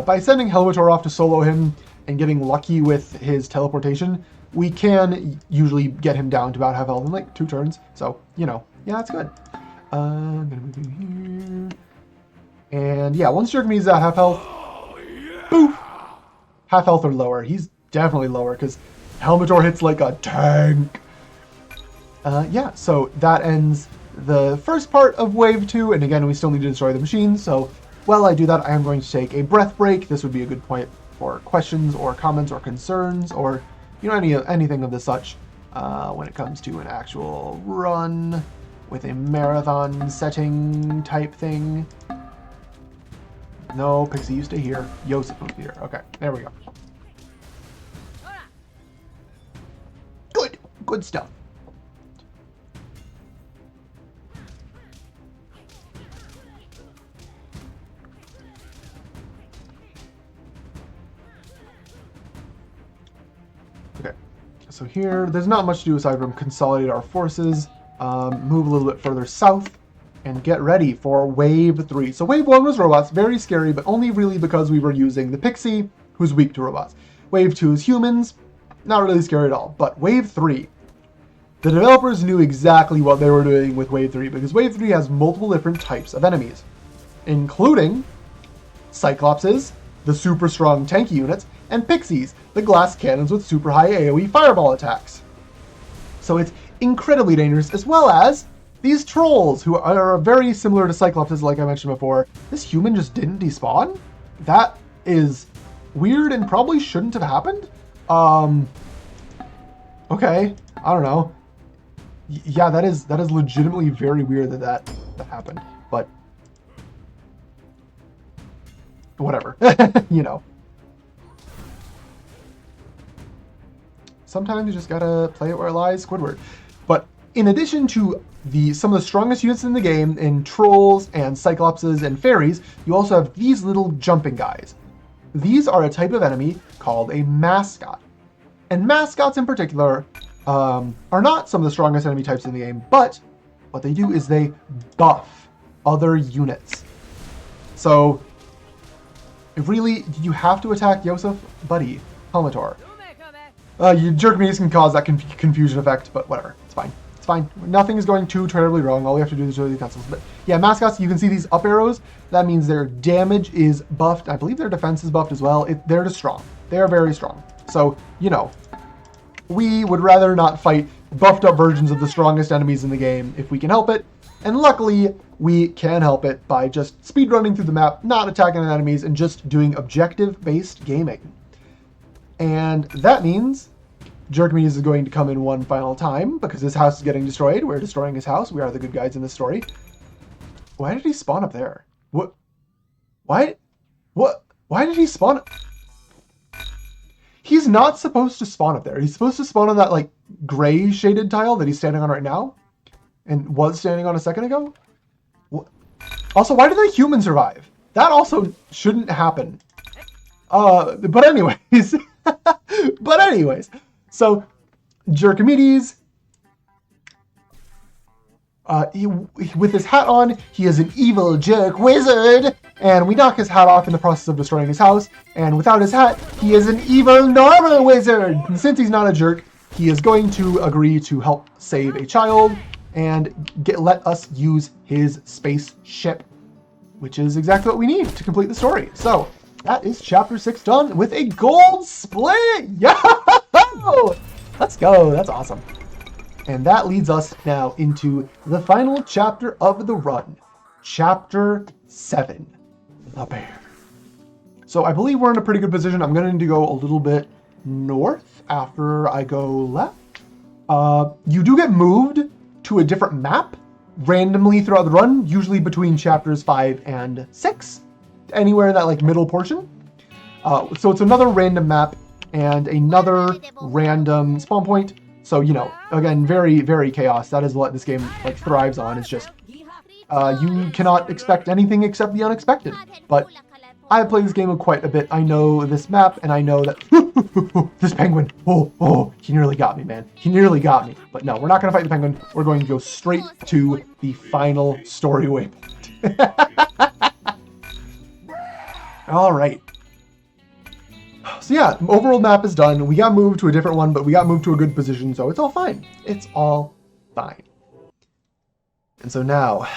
Speaker 1: By sending Helmator off to solo him and getting lucky with his teleportation, we can usually get him down to about half health in like 2 turns. So, you know, yeah, that's good. I'm going to move in here. And yeah, once Jerkaminis is at half health, boof! Half health or lower. He's definitely lower because Helmator hits like a tank. Yeah, so that ends the first part of Wave 2, and again, we still need to destroy the machines, so while I do that, I am going to take a breath break. This would be a good point for questions or comments or concerns or, you know, anything of the such when it comes to an actual run with a marathon setting type thing. No, Pixie, you stay here. Yosef, move here. Okay, there we go. Good stuff. Okay, so here, there's not much to do aside from consolidate our forces, move a little bit further south, and get ready for Wave 3. So Wave 1 was robots, very scary, but only really because we were using the Pixie, who's weak to robots. Wave 2 is humans, not really scary at all. But Wave 3, the developers knew exactly what they were doing with Wave 3, because Wave 3 has multiple different types of enemies, including Cyclopses, the super strong tanky units, and Pixies, the glass cannons with super high AoE fireball attacks. So it's incredibly dangerous, as well as these trolls, who are very similar to Cyclopses, like I mentioned before. This human just didn't despawn? That is weird and probably shouldn't have happened? Okay, I don't know. Yeah, that is legitimately very weird that happened, but whatever, you know. Sometimes you just gotta play it where it lies, Squidward. But in addition to some of the strongest units in the game, in trolls and cyclopses and fairies, you also have these little jumping guys. These are a type of enemy called a mascot. And mascots in particular are not some of the strongest enemy types in the game, but what they do is they buff other units. So, really, you have to attack Yosef? Buddy, Helmator. Your Jerkaminis can cause that confusion effect, but whatever, it's fine. It's fine. Nothing is going too terribly wrong. All we have to do is destroy the utensils. But yeah, mascots, you can see these up arrows. That means their damage is buffed. I believe their defense is buffed as well. They're just strong. They are very strong. So, you know, we would rather not fight buffed up versions of the strongest enemies in the game if we can help it. And luckily, we can help it by just speedrunning through the map, not attacking the enemies, and just doing objective-based gaming. And that means Jerkmees is going to come in one final time because his house is getting destroyed. We're destroying his house. We are the good guys in this story. Why did he spawn up there? What? Why? What? Why did he spawn? He's not supposed to spawn up there. He's supposed to spawn on that, like, gray shaded tile that he's standing on right now and was standing on a second ago. What? Also, why did the human survive? That also shouldn't happen. But anyways, so Jerkmees, with his hat on, he is an evil jerk wizard, and we knock his hat off in the process of destroying his house, and without his hat, he is an evil normal wizard. And since he's not a jerk, he is going to agree to help save a child and let us use his spaceship, which is exactly what we need to complete the story. So that is chapter 6 done with a gold split. Yeah, let's go. That's awesome. And that leads us now into the final chapter of the run, chapter 7, the bear. So I believe we're in a pretty good position. I'm going to go a little bit north after I go left. You do get moved to a different map randomly throughout the run, usually between chapters 5 and 6, anywhere in that like middle portion. So it's another random map and another random spawn point. So, you know, again, very, very chaos. That is what this game like thrives on. It's just you cannot expect anything except the unexpected. But I've played this game quite a bit. I know this map, and I know that this penguin. Oh, he nearly got me, man. He nearly got me. But no, we're not going to fight the penguin. We're going to go straight to the final story waypoint. All right. So yeah, overall map is done. We got moved to a different one, but we got moved to a good position, so it's all fine. It's all fine. And so now,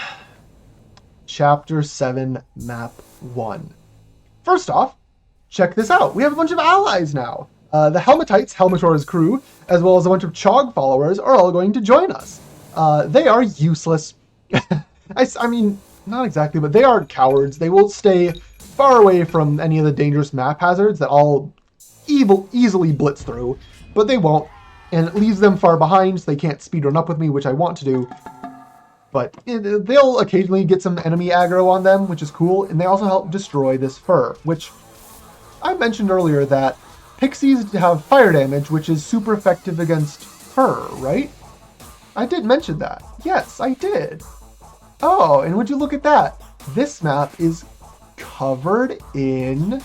Speaker 1: Chapter 7, Map 1. First off, check this out. We have a bunch of allies now. The Helmetites, Helmetor's crew, as well as a bunch of Chog followers are all going to join us. They are useless. I mean, not exactly, but they are cowards. They will stay far away from any of the dangerous map hazards that I'll easily blitz through, but they won't, and it leaves them far behind, so they can't speedrun up with me, which I want to do. But they'll occasionally get some enemy aggro on them, which is cool, and they also help destroy this fur, which I mentioned earlier that pixies have fire damage, which is super effective against fur, right? I did mention that. Yes, I did. Oh, and would you look at that? This map is covered in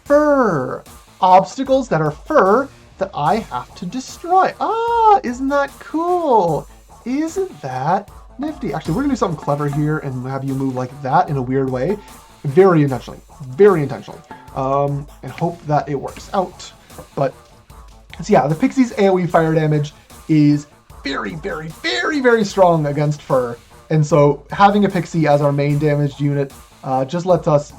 Speaker 1: fur. Obstacles that are fur that I have to destroy. Ah, isn't that cool? Isn't that nifty? Actually, we're going to do something clever here and have you move like that in a weird way. Very intentionally. Very intentionally. And hope that it works out. But, so yeah, the Pixie's AoE fire damage is very, very, very, very strong against fur. And so having a Pixie as our main damaged unit just lets us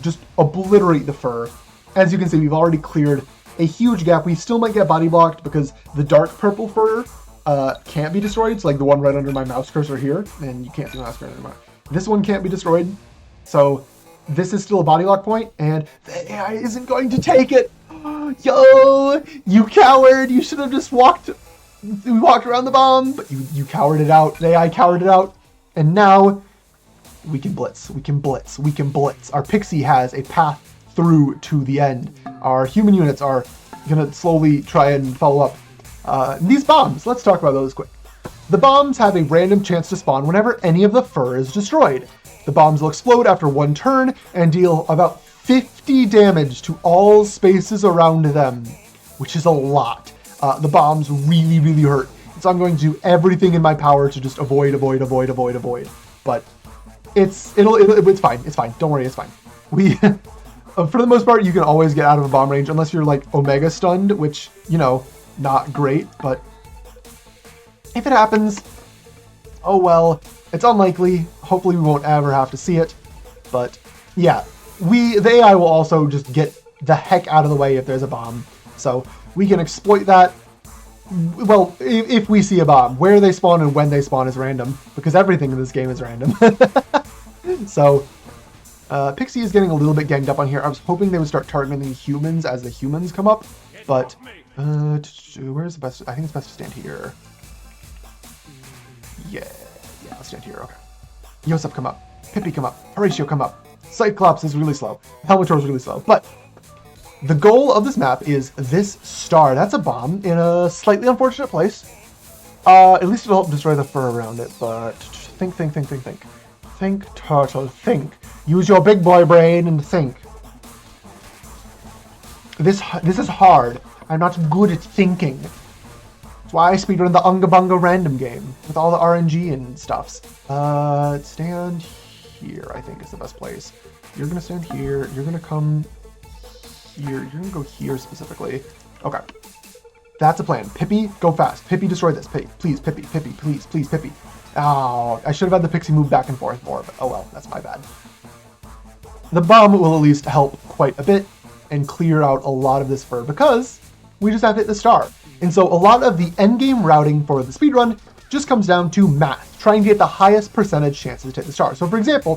Speaker 1: just obliterate the fur. As you can see, we've already cleared a huge gap. We still might get body blocked because the dark purple fur can't be destroyed. It's like the one right under my mouse cursor here, and you can't see my mouse cursor anymore. This one can't be destroyed. So this is still a body lock point, and the AI isn't going to take it. Yo, you coward. You should have just walked around the bomb, but you cowered it out. The AI cowered it out. And now we can blitz. We can blitz. We can blitz. Our Pixie has a path through to the end. Our human units are going to slowly try and follow up. These bombs, let's talk about those quick. The bombs have a random chance to spawn whenever any of the fur is destroyed. The bombs will explode after one turn and deal about 50 damage to all spaces around them, which is a lot. The bombs really, really hurt. So I'm going to do everything in my power to just avoid. But it's fine. It's fine. Don't worry, it's fine. For the most part, you can always get out of a bomb range unless you're like Omega stunned, which, you know, not great, but If it happens, oh well, it's unlikely. Hopefully we won't ever have to see it. But yeah, the AI will also just get the heck out of the way if there's a bomb. So we can exploit that. Well, if we see a bomb, where they spawn and when they spawn is random, because everything in this game is random. So Pixie is getting a little bit ganged up on here. I was hoping they would start targeting the humans as the humans come up, but where's the best? I think it's best to stand here. Yeah, I'll stand here. Okay. Yosef, come up. Pippi, come up. Horatio, come up. Cyclops is really slow. Helmetor is really slow. But the goal of this map is this star. That's a bomb in a slightly unfortunate place. At least it'll help destroy the fur around it, but think. Think, turtle, think. Use your big boy brain and think. This is hard. I'm not good at thinking. That's why I speedrun the Unga Bunga random game with all the RNG and stuffs. Stand here, I think is the best place. You're gonna stand here. You're gonna come here. You're gonna go here specifically. Okay. That's a plan. Pippi, go fast. Pippi, destroy this. Please, Pippi, please, Pippi. Oh, I should have had the Pixie move back and forth more, but oh well, that's my bad. The bomb will at least help quite a bit and clear out a lot of this fur because we just have to hit the star. And so a lot of the endgame routing for the speedrun just comes down to math, trying to get the highest percentage chances to hit the star. So for example,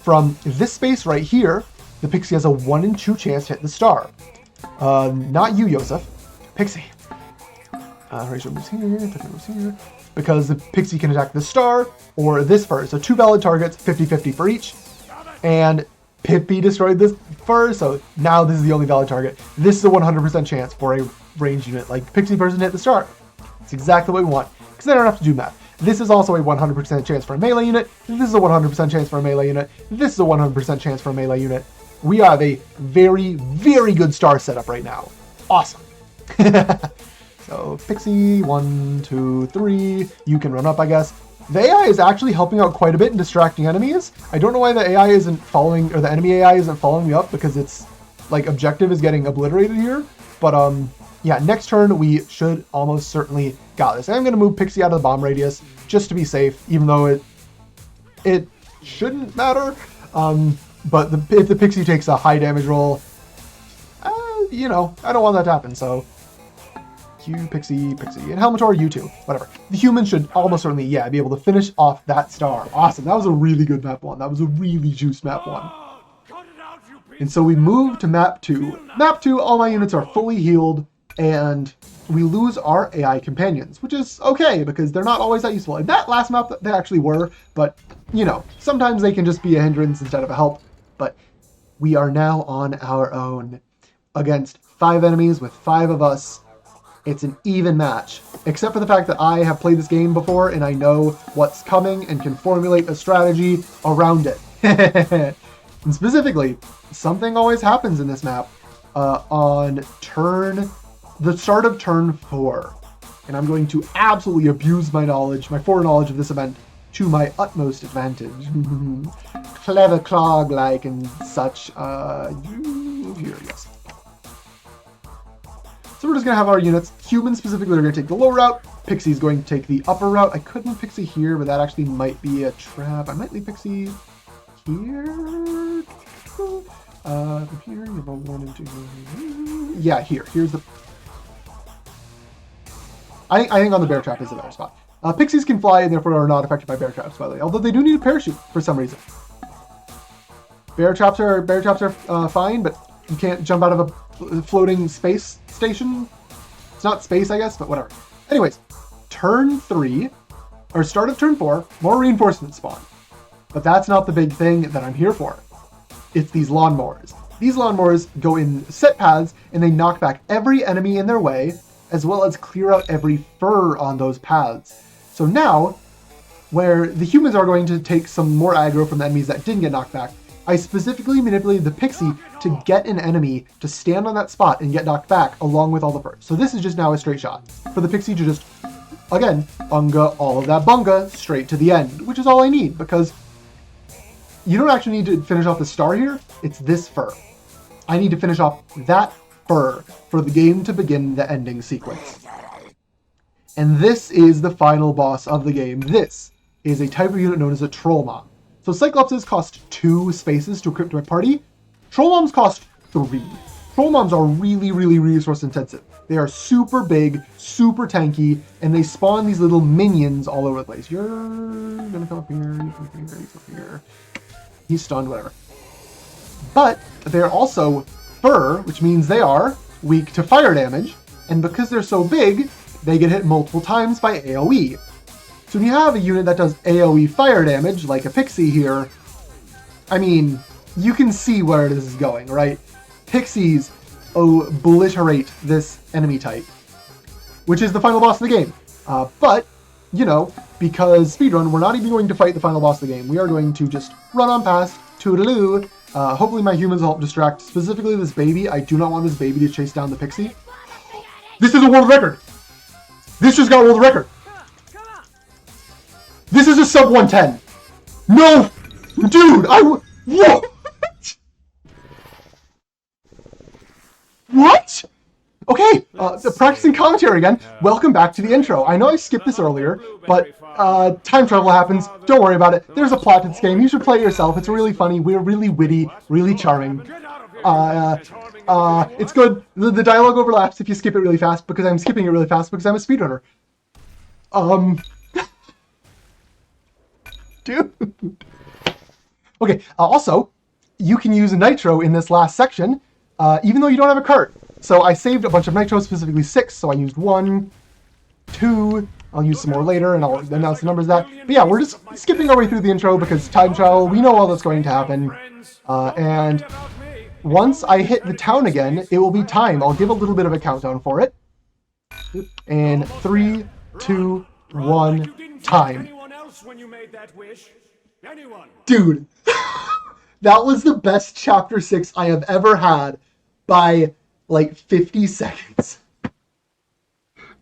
Speaker 1: from this space right here, the Pixie has a 1 in 2 chance to hit the star. Not you, Yosef. Pixie. Horatio moves here, Pippi moves here. Because the Pixie can attack the star or this fur. So 2 valid targets, 50-50 for each. And Pippi destroyed this fur, so now this is the only valid target. This is a 100% chance for a ranged unit like Pixie person to hit the star. It's exactly what we want, because they don't have to do math. This is also a 100% chance for a melee unit. This is a 100% chance for a melee unit. This is a 100% chance for a melee unit. We have a very, very good star setup right now. Awesome. So Pixie, 1, 2, 3. You can run up, I guess. The AI is actually helping out quite a bit in distracting enemies. I don't know why the AI isn't following, or the enemy AI isn't following me up, because its like objective is getting obliterated here. But yeah, next turn we should almost certainly got this. I'm gonna move Pixie out of the bomb radius just to be safe, even though it shouldn't matter. But if the Pixie takes a high damage roll, you know, I don't want that to happen. So. You, Pixie, and Helmetor, you too. Whatever. The human should almost certainly, yeah, be able to finish off that star. Awesome. That was a really good map 1. That was a really juiced map 1. And so we move to map 2. Map 2, all my units are fully healed, and we lose our AI companions, which is okay, because they're not always that useful. In that last map, they actually were, but, you know, sometimes they can just be a hindrance instead of a help. But we are now on our own against 5 enemies with 5 of us. It's an even match, except for the fact that I have played this game before and I know what's coming and can formulate a strategy around it. And specifically, something always happens in this map on the start of turn 4. And I'm going to absolutely abuse my knowledge, my foreknowledge of this event to my utmost advantage. Clever clog-like and such. Here, yes. So we're just going to have our units. Humans specifically are going to take the low route. Pixie's going to take the upper route. I could move Pixie here, but that actually might be a trap. I might leave Pixie here. From here, you have a 1 and 2. Yeah, here. Here's the... I think on the bear trap is a better spot. Pixies can fly and therefore are not affected by bear traps, by the way. Although they do need a parachute for some reason. Bear traps are fine, but you can't jump out of a floating space station. It's not space, I guess, but whatever. Anyways, turn 3, or start of turn 4, more reinforcements spawn. But that's not the big thing that I'm here for. It's these lawnmowers. These lawnmowers go in set paths, and they knock back every enemy in their way, as well as clear out every fur on those paths. So now, where the humans are going to take some more aggro from the enemies that didn't get knocked back, I specifically manipulated the Pixie to get an enemy to stand on that spot and get knocked back along with all the fur. So this is just now a straight shot for the Pixie to just, again, unga all of that bunga straight to the end, which is all I need, because you don't actually need to finish off the star here. It's this fur. I need to finish off that fur for the game to begin the ending sequence. And this is the final boss of the game. This is a type of unit known as a troll mom. So Cyclopses cost 2 spaces to equip to my party. Troll moms cost 3. Troll moms are really, really resource intensive. They are super big, super tanky, and they spawn these little minions all over the place. You're gonna come up here, you come up here, you come up here. He's stunned, whatever. But they're also fur, which means they are weak to fire damage, and because they're so big, they get hit multiple times by AoE. So when you have a unit that does AoE fire damage, like a Pixie here, I mean, you can see where this is going, right? Pixies obliterate this enemy type, which is the final boss of the game. But, you know, because speedrun, we're not even going to fight the final boss of the game. We are going to just run on past, toodaloo. Hopefully my humans will help distract, specifically this baby. I do not want this baby to chase down the Pixie. This is a world record! This just got a world record! This is a sub 110! No! Dude, what? What? Okay, practicing commentary again. Welcome back to the intro. I know I skipped this earlier, but time travel happens. Don't worry about it. There's a plot to this game. You should play it yourself. It's really funny. We're really witty, really charming. It's good. The dialogue overlaps if you skip it really fast, because I'm skipping it really fast because I'm a speedrunner. Dude. Okay, also, you can use nitro in this last section, even though you don't have a cart. So I saved a bunch of nitro, specifically 6, so I used 1, 2, I'll use some more later, and I'll announce the numbers of that. But yeah, we're just skipping our way through the intro because time travel, we know all that's going to happen. And once I hit the town again, it will be time. I'll give a little bit of a countdown for it. And 3, 2, 1, time. Dude, that was the best chapter 6 I have ever had by like 50 seconds.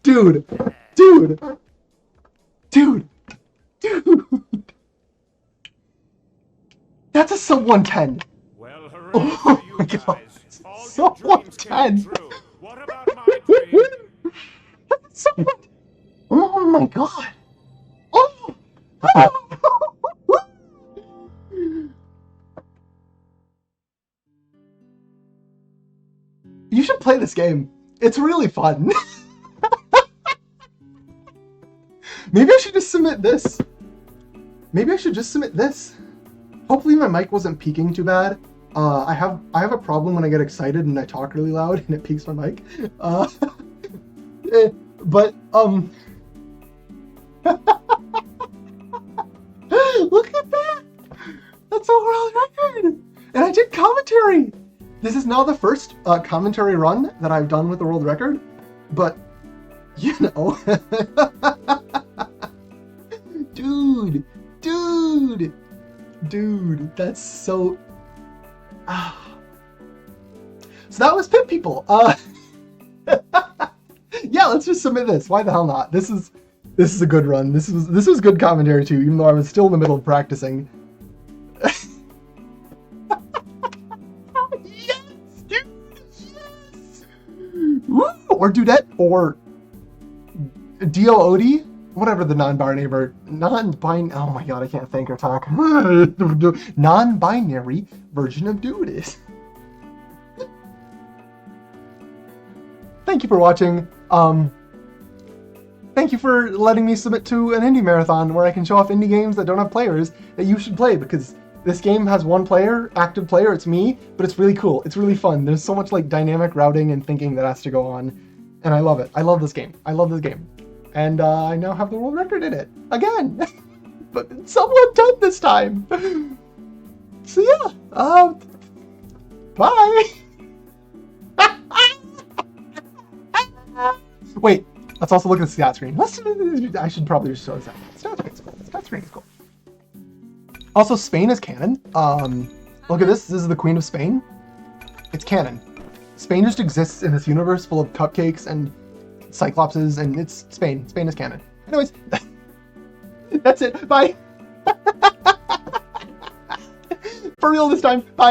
Speaker 1: Dude. That's a sub 110.
Speaker 2: Well,
Speaker 1: oh my god. Sub 110. Oh my god. Oh. You should play this game. It's really fun. Maybe I should just submit this. Hopefully my mic wasn't peaking too bad. I have a problem when I get excited and I talk really loud and it peaks my mic. Look at that! That's a world record! And I did commentary! This is now the first commentary run that I've done with the world record, but, you know. Dude, that's so... So that was Pit People. Yeah, let's just submit this. Why the hell not? This is a good run. This was good commentary too, even though I was still in the middle of practicing. Or Dudette, or DOOD, whatever the non-binary oh my god, I can't think or talk. Non-binary version of Dude is. Thank you for watching. Thank you for letting me submit to an indie marathon where I can show off indie games that don't have players that you should play, because this game has one player, active player, it's me, but it's really cool. It's really fun. There's so much like dynamic routing and thinking that has to go on, and I love it. I love this game. And I now have the world record in it, again! But someone done this time! So yeah, bye! Wait, let's also look at the stat screen. I should probably just show this out. Stat screen is cool. Also, Spain is canon. Look at this. This is the Queen of Spain. It's canon. Spain just exists in this universe full of cupcakes and cyclopses, and it's Spain. Spain is canon. Anyways, that's it. Bye. For real this time. Bye.